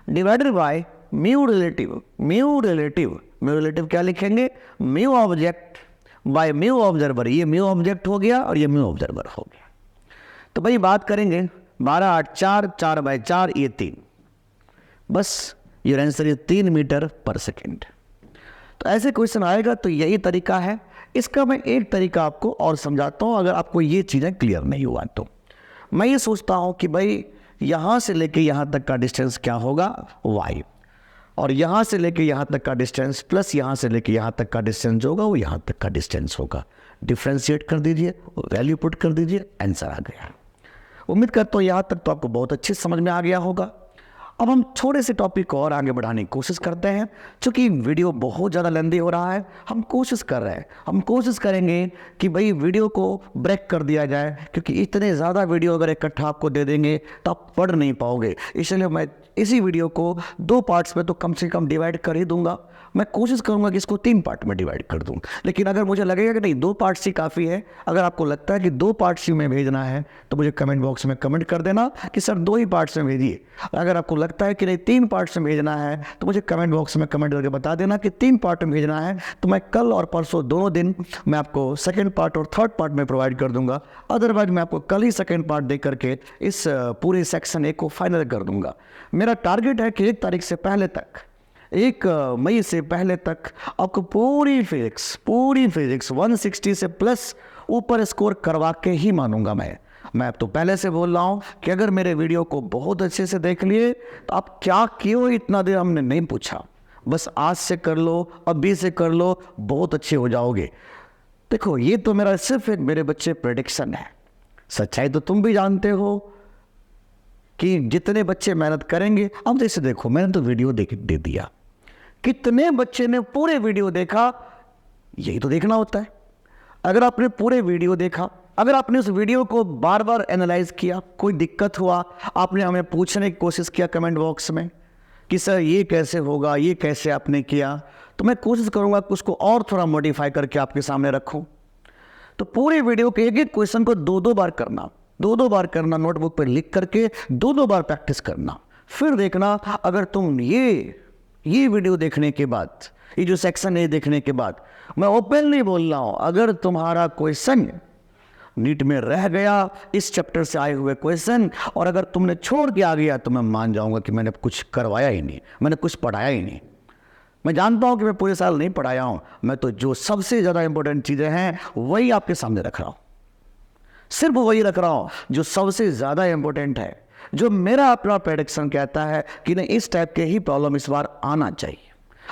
divided by mu relative, mu relative, mu relative क्या लिखेंगे, mu object by mu observer. ये म्यू ऑब्जेक्ट हो गया और ये म्यू ऑब्जर्वर हो गया। तो भाई बात करेंगे 12 8 4, 4/4 ये 3, बस ये आंसर ये 3 मीटर पर सेकेंड। तो ऐसे क्वेश्चन आएगा तो यही तरीका है। इसका मैं एक तरीका आपको और समझाता हूँ, अगर आपको ये चीज़ें क्लियर नहीं हुआ तो। मैं ये सोचता हूँ कि भाई यहाँ से लेके यहाँ तक का डिस्टेंस क्या होगा, y, और यहाँ से लेके यहाँ तक का डिस्टेंस प्लस यहाँ से लेके यहाँ तक का डिस्टेंस जो होगा वो यहाँ तक का डिस्टेंस होगा। डिफ्रेंशिएट कर दीजिए, वैल्यू पुट कर दीजिए, आंसर आ गया। उम्मीद करता हूँ यहाँ तक तो आपको बहुत अच्छे समझ में आ गया होगा। अब हम थोड़े से टॉपिक को और आगे बढ़ाने की कोशिश करते हैं। चूँकि वीडियो बहुत ज़्यादा लेंदी हो रहा है, हम कोशिश कर रहे हैं, हम कोशिश करेंगे कि भाई वीडियो को ब्रेक कर दिया जाए, क्योंकि इतने ज़्यादा वीडियो अगर इकट्ठा आपको दे देंगे तो आप पढ़ नहीं पाओगे। इसलिए मैं इसी वीडियो को 2 पार्ट्स में तो कम से कम डिवाइड कर ही दूंगा। मैं कोशिश करूंगा कि इसको 3 पार्ट में डिवाइड कर दूं, लेकिन अगर मुझे लगेगा कि नहीं 2 पार्ट्स ही काफ़ी है, अगर आपको लगता है कि 2 पार्ट्स ही में भेजना है तो मुझे कमेंट बॉक्स में कमेंट कर देना कि सर 2 ही पार्ट्स में भेजिए। अगर आपको लगता है कि नहीं 3 पार्ट्स में भेजना है तो मुझे कमेंट बॉक्स में कमेंट करके बता देना कि 3 पार्ट में भेजना है, तो मैं कल और परसों दोनों दिन मैं आपको सेकेंड पार्ट और थर्ड पार्ट में प्रोवाइड कर दूंगा। अदरवाइज मैं आपको कल ही सेकेंड पार्ट दे करके इस पूरे सेक्शन 1 को फाइनल कर दूंगा। मेरा टारगेट है कि 1 तारीख से पहले तक, 1 मई से पहले तक आपको पूरी फिजिक्स 160 से प्लस ऊपर स्कोर करवा के ही मानूंगा। मैं अब तो पहले से बोल रहा हूँ कि अगर मेरे वीडियो को बहुत अच्छे से देख लिए तो आप क्या क्यों इतना देर हमने नहीं पूछा, बस आज से कर लो, अभी से कर लो, बहुत अच्छे हो जाओगे। देखो ये तो मेरा सिर्फ एक मेरे बच्चे प्रेडिक्शन है, सच्चाई तो तुम भी जानते हो कि जितने बच्चे मेहनत करेंगे। अब जैसे देखो मैंने तो वीडियो दे दिया, कितने बच्चे ने पूरे वीडियो देखा, यही तो देखना होता है। अगर आपने पूरे वीडियो देखा, अगर आपने उस वीडियो को बार बार एनालाइज किया, कोई दिक्कत हुआ, आपने हमें पूछने की कोशिश किया कमेंट बॉक्स में कि सर ये कैसे होगा, ये कैसे आपने किया, तो मैं कोशिश करूंगा कि उसको और थोड़ा मॉडिफाई करके आपके सामने रखूं। तो पूरे वीडियो के एक क्वेश्चन को 2-2 बार करना, 2-2 बार करना, नोटबुक पर लिख करके 2-2 बार प्रैक्टिस करना। फिर देखना अगर तुम ये वीडियो देखने के बाद, ये जो सेक्शन है देखने के बाद, मैं ओपनली बोल रहा हूँ, अगर तुम्हारा क्वेश्चन नीट में रह गया इस चैप्टर से आए हुए क्वेश्चन, और अगर तुमने छोड़ के आ गया तो मैं मान जाऊंगा कि मैंने कुछ करवाया ही नहीं, मैंने कुछ पढ़ाया ही नहीं। मैं जानता हूं कि मैं पूरे साल नहीं पढ़ाया हूं, मैं तो जो सबसे ज़्यादा इंपॉर्टेंट चीज़ें हैं वही आपके सामने रख रहा हूं, सिर्फ वही रख रहा हूं जो सबसे ज़्यादा इंपॉर्टेंट है, जो मेरा अपना प्रेडिक्शन कहता है कि नहीं इस टाइप के ही प्रॉब्लम इस बार आना चाहिए,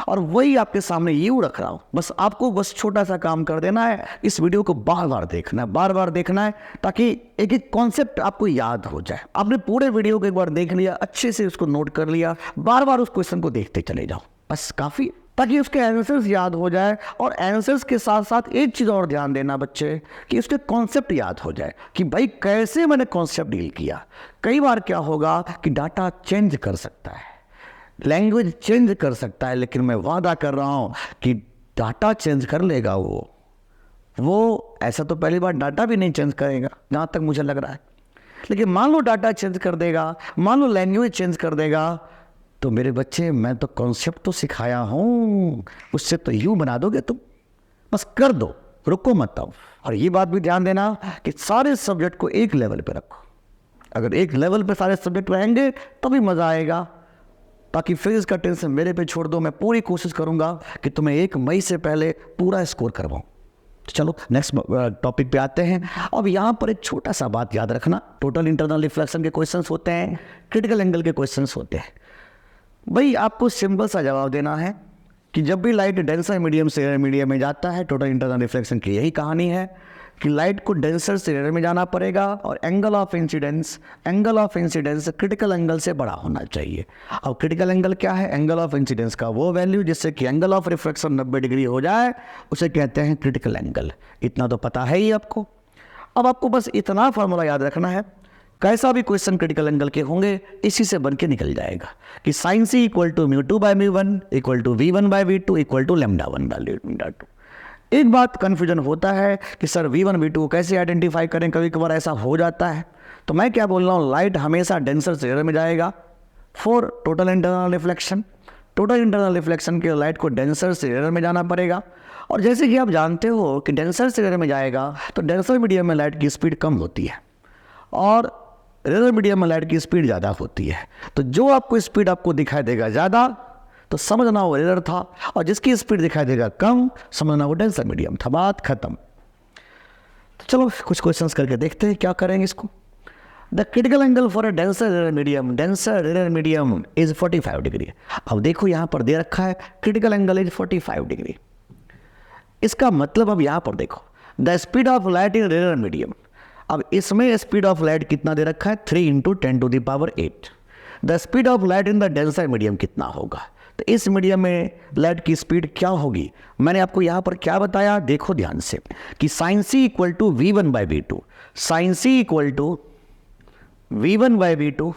और वही आपके सामने यूँ रख रहा हूँ। बस आपको बस छोटा सा काम कर देना है, इस वीडियो को बार बार देखना है, बार बार देखना है, ताकि एक एक कॉन्सेप्ट आपको याद हो जाए। आपने पूरे वीडियो को एक बार देख लिया, अच्छे से उसको नोट कर लिया, बार बार उस क्वेश्चन को देखते चले जाओ, बस काफ़ी। ताकि उसके आंसर्स याद हो जाए। और आंसर्स के साथ साथ एक चीज़ और ध्यान देना बच्चे, कि उसके कॉन्सेप्ट याद हो जाए कि भाई कैसे मैंने कॉन्सेप्ट डील किया। कई बार क्या होगा कि डाटा चेंज कर सकता है, लैंग्वेज चेंज कर सकता है, लेकिन मैं वादा कर रहा हूँ कि डाटा चेंज कर लेगा वो ऐसा तो पहली बार डाटा भी नहीं चेंज करेगा जहाँ तक मुझे लग रहा है। लेकिन मान लो डाटा चेंज कर देगा, मान लो लैंग्वेज चेंज कर देगा, तो मेरे बच्चे मैं तो कॉन्सेप्ट तो सिखाया हूँ, उससे तो यूँ बना दोगे तुम, बस कर दो, रुको मत अब। और ये बात भी ध्यान देना कि सारे सब्जेक्ट को एक लेवल पे रखो। अगर एक लेवल पे सारे सब्जेक्ट रहेंगे तभी मज़ा आएगा। ताकि फिर इसका टेंशन मेरे पे छोड़ दो, मैं पूरी कोशिश करूँगा कि तुम्हें 1 मई से पहले पूरा स्कोर करवाऊँ। तो चलो नेक्स्ट टॉपिक पे आते हैं। अब यहाँ पर एक छोटा सा बात याद रखना, टोटल इंटरनल रिफ्लेक्शन के क्वेश्चंस होते हैं, क्रिटिकल एंगल के क्वेश्चंस होते हैं। भाई आपको सिंपल सा जवाब देना है कि जब भी लाइट डेंसर मीडियम से रेयर मीडियम में जाता है, टोटल इंटरनल रिफ्लेक्शन की यही कहानी है कि लाइट को डेंसर से रेयर में जाना पड़ेगा और angle of incidence critical angle से बड़ा होना चाहिए। अब क्रिटिकल एंगल क्या है? एंगल ऑफ इंसिडेंस का वो वैल्यू जिससे कि एंगल ऑफ रिफ्लेक्शन 90 डिग्री हो जाए, उसे कहते हैं क्रिटिकल एंगल। इतना तो पता है ही आपको। अब आपको बस इतना फॉर्मूला याद रखना है, कैसा भी क्वेश्चन क्रिटिकल एंगल के होंगे इसी से बन के निकल जाएगा कि sine C equal to μ2 by μ1 equal to v1 by v2 equal to λ1 by λ2। एक बात कन्फ्यूजन होता है कि सर v1 v2 को कैसे आइडेंटिफाई करें, कभी कभार ऐसा हो जाता है। तो मैं क्या बोल रहा हूँ, लाइट हमेशा डेंसर से रेयर में जाएगा for total internal reflection. Total internal reflection के लाइट को डेंसर से रेयर में जाना पड़ेगा। और जैसे कि आप जानते हो कि डेंसर से रेयर में जाएगा तो डेंसर मीडियम में लाइट की स्पीड कम होती है और रेयर मीडियम में लाइट की स्पीड ज़्यादा होती है। तो जो आपको स्पीड आपको दिखाई देगा ज़्यादा तो समझना वो रेयर था, और जिसकी स्पीड दिखाई देगा कम समझना वो डेंसर मीडियम था। बात खत्म। तो चलो कुछ क्वेश्चंस करके देखते हैं क्या करेंगे इसको। The critical angle for a denser rare medium is 45 degree. अब देखो यहाँ पर दे रखा है क्रिटिकल एंगल इज 45 डिग्री। इसका मतलब अब यहाँ पर देखो, the speed of light in rare medium. अब इसमें स्पीड ऑफ लाइट कितना दे रखा है? 3 × 10⁸। The speed of light in the denser medium कितना होगा? तो इस मीडियम में लाइट की स्पीड क्या होगी? मैंने आपको यहाँ पर क्या बताया, देखो ध्यान से, कि sine C equal to v1 by v2। Sine C equal to v1 by v2।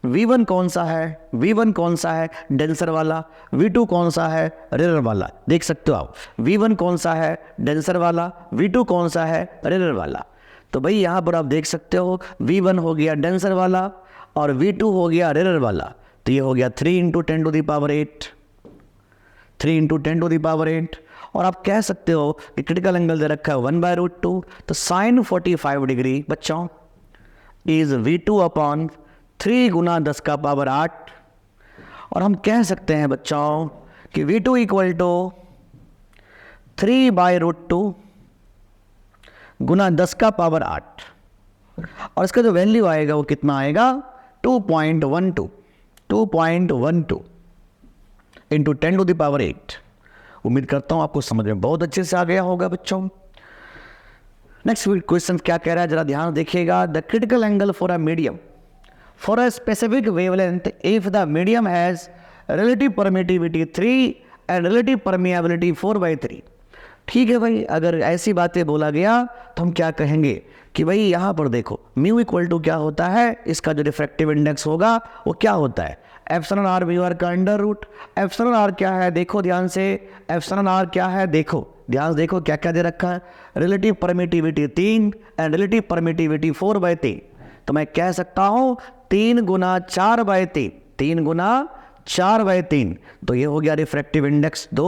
v1 कौन सा है? v1 कौन सा है? डेंसर वाला। v2 कौन सा है? रेयर वाला। देख सकते हो आप, v1 कौन सा है? डेंसर वाला। v2 कौन सा है? रेयर वाला। तो भाई यहाँ पर आप देख सकते हो v1 हो गया डेंसर वाला और v2 हो गया रेयर वाला। तो ये हो गया 3 × 10⁸। 3 × 10⁸। और आप कह सकते हो कि क्रिटिकल एंगल दे रखा है 1/√2। तो साइन 45 डिग्री बच्चों इज v2 अपॉन 3 × 10⁸। और हम कह सकते हैं बच्चों कि v2 इक्वल टू 3/√2 गुना 10⁸। और इसका जो वैल्यू आएगा वो कितना आएगा? 2.12 इंटू 10⁸। उम्मीद करता हूँ आपको समझ में बहुत अच्छे से आ गया होगा बच्चों। नेक्स्ट क्वेश्चन क्या कह रहा है जरा ध्यान देखिएगा। The critical angle for a medium for a specific wavelength if the medium has relative permittivity 3 and relative permeability 4/3। ठीक है भाई, अगर ऐसी बातें बोला गया तो हम क्या कहेंगे कि भाई यहाँ पर देखो म्यू इक्वल टू क्या होता है, इसका जो रिफ्रैक्टिव इंडेक्स होगा वो क्या होता है? एप्सिलॉन आर म्यू आर का अंडर रूट। एप्सिलॉन आर क्या है? देखो ध्यान से, एप्सिलॉन आर क्या है? देखो ध्यान देखो क्या क्या दे रखा है, relative permittivity 3 and relative permittivity 4/3। तो मैं कह सकता हूँ 3 × 4/3, 3 × 4/3। तो ये हो गया रिफ्रैक्टिव इंडेक्स 2।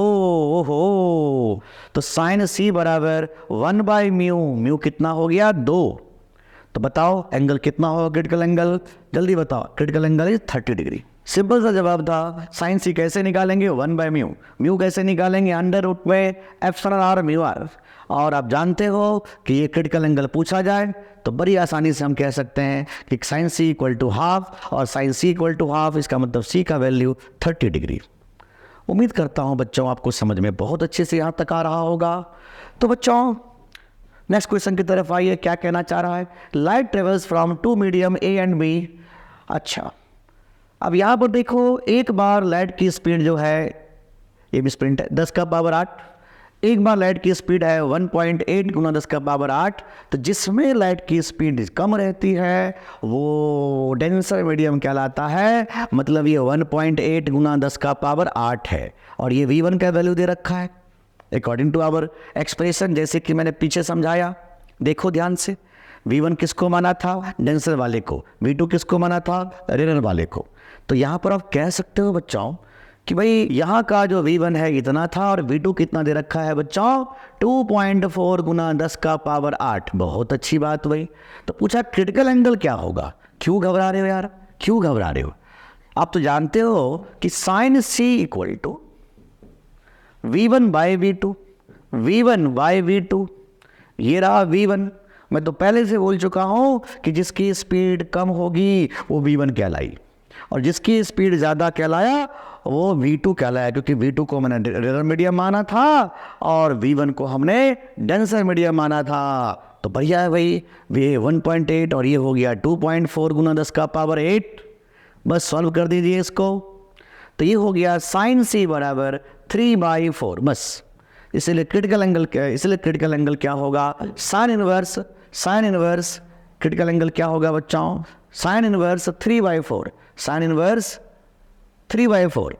ओहो, तो साइन सी बराबर 1/μ, म्यू कितना हो गया? 2। तो बताओ एंगल कितना होगा क्रिटिकल एंगल? जल्दी बताओ। Critical angle is 30 degree. Simple सा जवाब था। साइन सी कैसे निकालेंगे? 1/μ। म्यू कैसे निकालेंगे? अंडर रूट में एप्सिलॉन आर म्यू आर। और आप जानते हो कि ये क्रिटिकल एंगल पूछा जाए तो बड़ी आसानी से हम कह सकते हैं कि sine C equal to half, और sine C equal to half इसका मतलब सी का वैल्यू 30 डिग्री। उम्मीद करता हूँ बच्चों आपको समझ में बहुत अच्छे से यहाँ तक आ रहा होगा। तो बच्चों नेक्स्ट क्वेश्चन की तरफ आइए, क्या कहना चाह रहा है? Light travels from 2 medium A and B. अच्छा, अब यहाँ पर देखो एक बार लाइट की स्पीड जो है ये भी स्प्रिंट है, 10 का पावर 8। एक बार लाइट की स्पीड है 1.8 गुना 10 का पावर 8, तो जिसमें लाइट की स्पीड कम रहती है वो डेंसर मीडियम कहलाता है। मतलब ये 1.8 गुना 10 का पावर 8 है, और ये V1 का वैल्यू दे रखा है अकॉर्डिंग टू आवर एक्सप्रेशन, जैसे कि मैंने पीछे समझाया। देखो ध्यान से, V1 किसको माना था? डेंसर वाले को। V2 किसको माना था? रेयर वाले को। तो यहाँ पर आप कह सकते हो बच्चों कि भाई यहाँ का जो V1 है इतना था और V2 कितना दे रखा है बच्चों? 2.4 गुना 10 का पावर 8। बहुत अच्छी बात भाई। तो पूछा क्रिटिकल एंगल क्या होगा? क्यों घबरा रहे हो यार, क्यों घबरा रहे हो? आप तो जानते हो कि sine C equal to V1 by V2, V1 by V2। ये रहा V1। मैं तो पहले से बोल चुका हूं कि जिसकी स्पीड कम होगी वो V1 कहलाई, और जिसकी स्पीड ज़्यादा कहलाया वो V2 कहलाया, क्योंकि V2 को मैंने रेयर मीडियम माना था और V1 को हमने डेंसर मीडियम माना था। तो बढ़िया है भाई, ये 1.8 और ये हो गया 2.4 गुना 10 का पावर 8। बस सॉल्व कर दीजिए इसको। तो ये हो गया साइन C बराबर 3/4। बस इसलिए क्रिटिकल एंगल क्या होगा? साइन इनवर्स क्रिटिकल एंगल क्या होगा बच्चों? Sine inverse 3/4। Sine inverse 3/4।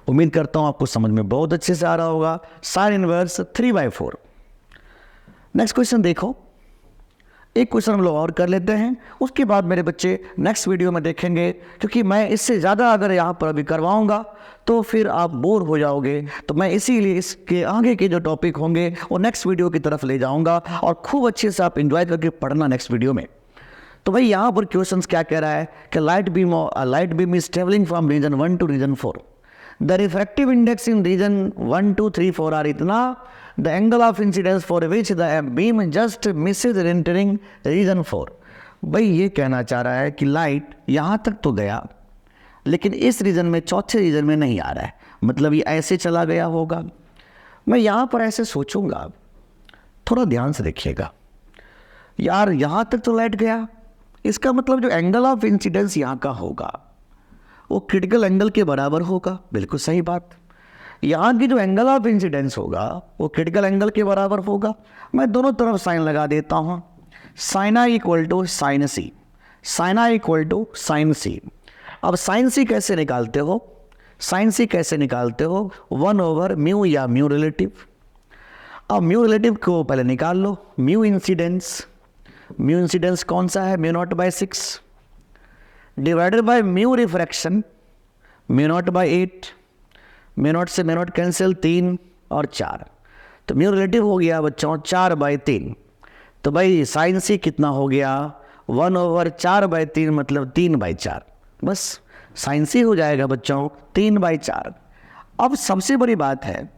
उम्मीद करता हूं आपको समझ में बहुत अच्छे से आ रहा होगा। Sine inverse 3/4। नेक्स्ट क्वेश्चन देखो, एक क्वेश्चन हम लोग और कर लेते हैं, उसके बाद मेरे बच्चे नेक्स्ट वीडियो में देखेंगे, क्योंकि मैं इससे ज़्यादा अगर यहाँ पर अभी करवाऊँगा तो फिर आप बोर हो जाओगे। तो मैं इसीलिए इसके आगे के जो टॉपिक होंगे वो नेक्स्ट वीडियो की तरफ ले जाऊँगा, और खूब अच्छे से आप इंजॉय करके पढ़ना नेक्स्ट वीडियो में। तो भाई यहाँ पर क्वेश्चन क्या कह रहा है कि light beam is travelling from region 1 to region 4। The refractive index in region 1, 2, 3, 4 are इतना, the angle of incidence for which the beam just misses entering region 4। भाई ये कहना चाह रहा है कि लाइट यहाँ तक तो गया, लेकिन इस रीजन में, चौथे रीजन में नहीं आ रहा है। मतलब ये ऐसे चला गया होगा। मैं यहाँ पर ऐसे सोचूंगा, थोड़ा ध्यान से देखिएगा यार, यहाँ तक तो लाइट गया, इसका मतलब जो एंगल ऑफ इंसिडेंस यहाँ का होगा वो क्रिटिकल एंगल के बराबर होगा। बिल्कुल सही बात। यहाँ की जो एंगल ऑफ इंसिडेंस होगा वो क्रिटिकल एंगल के बराबर होगा। मैं दोनों तरफ साइन लगा देता हूँ। Sine i equal to sine c, sine i equal to sine c. अब साइन सी कैसे निकालते हो? साइन सी कैसे निकालते हो? 1/म्यू या म्यू रिलेटिव। अब म्यू रिलेटिव को पहले निकाल लो। म्यू इंसिडेंस कौन सा है? μ0/6 डिवाइडेड बाय म्यू रिफ्रैक्शन μ0/8। μ0 से μ0 कैंसिल, 3 और 4, तो म्यू रिलेटिव हो गया बच्चों 4/3। तो भाई साइन सी कितना हो गया? 1/4/3, मतलब 3/4। बस साइन सी हो जाएगा बच्चों 3/4। अब सबसे बड़ी बात है,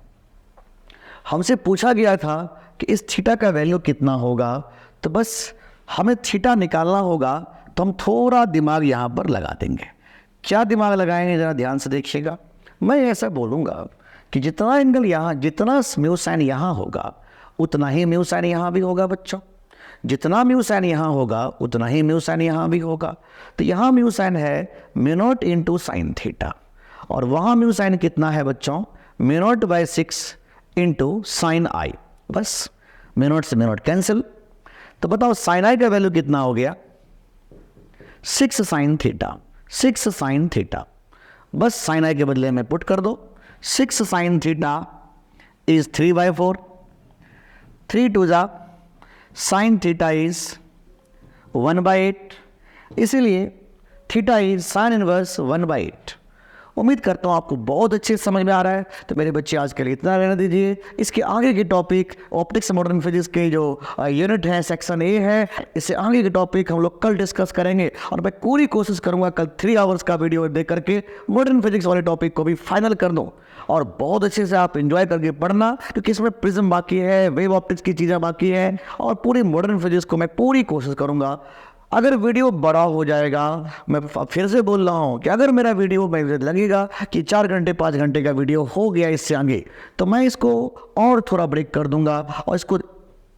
हमसे पूछा गया था कि इस थीटा का वैल्यू कितना होगा, तो बस हमें थीटा निकालना होगा। तो हम थोड़ा दिमाग यहाँ पर लगा देंगे। क्या दिमाग लगाएंगे ज़रा ध्यान से देखिएगा। मैं ऐसा बोलूँगा कि जितना एंगल यहाँ, जितना म्यू साइन यहाँ होगा उतना ही म्यू साइन यहाँ भी होगा बच्चों। जितना म्यू साइन यहाँ होगा उतना ही म्यू साइन यहाँ भी होगा। तो यहाँ म्यू साइन है μ0 इंटू साइन थीटा, और वहाँ म्यू साइन कितना है बच्चों? μ0/6 इंटू साइन आई। बस μ0 से μ0 कैंसिल। तो बताओ साइन आई का वैल्यू कितना हो गया? 6 साइन थीटा, 6 साइन थीटा। बस साइन आई के बदले में पुट कर दो। 6 साइन थीटा इज 3/4। 3 2 जा साइन थीटा इज 1/8। इसीलिए थीटा इज साइन इनवर्स 1/8। उम्मीद करता हूँ आपको बहुत अच्छे से समझ में आ रहा है। तो मेरे बच्चे आज के लिए इतना रहने दीजिए। इसके आगे के टॉपिक ऑप्टिक्स मॉडर्न फिजिक्स के जो यूनिट है, सेक्शन ए है, इससे आगे के टॉपिक हम लोग कल डिस्कस करेंगे, और मैं पूरी कोशिश करूँगा कल 3 आवर्स का वीडियो देख करके मॉडर्न फिजिक्स वाले टॉपिक को भी फाइनल कर दूँ, और बहुत अच्छे से आप इंजॉय करके पढ़ना, क्योंकि इसमें प्रिज्म बाकी है, वेव ऑप्टिक्स की चीज़ें बाकी है, और पूरी मॉडर्न फिजिक्स को मैं पूरी कोशिश करूँगा। अगर वीडियो बड़ा हो जाएगा, मैं फिर से बोल रहा हूँ कि अगर मेरा वीडियो में लगेगा कि 4 घंटे 5 घंटे का वीडियो हो गया इससे आगे, तो मैं इसको और थोड़ा ब्रेक कर दूंगा और इसको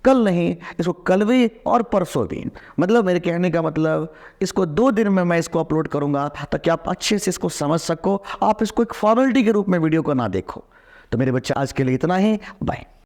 कल नहीं, इसको कल भी और परसों भी। मतलब मेरे कहने का मतलब, इसको 2 दिन में मैं इसको अपलोड करूंगा ताकि आप अच्छे से इसको समझ सको, आप इसको एक फॉर्मेलिटी के रूप में वीडियो को ना देखो। तो मेरे बच्चे आज के लिए इतना ही, बाय।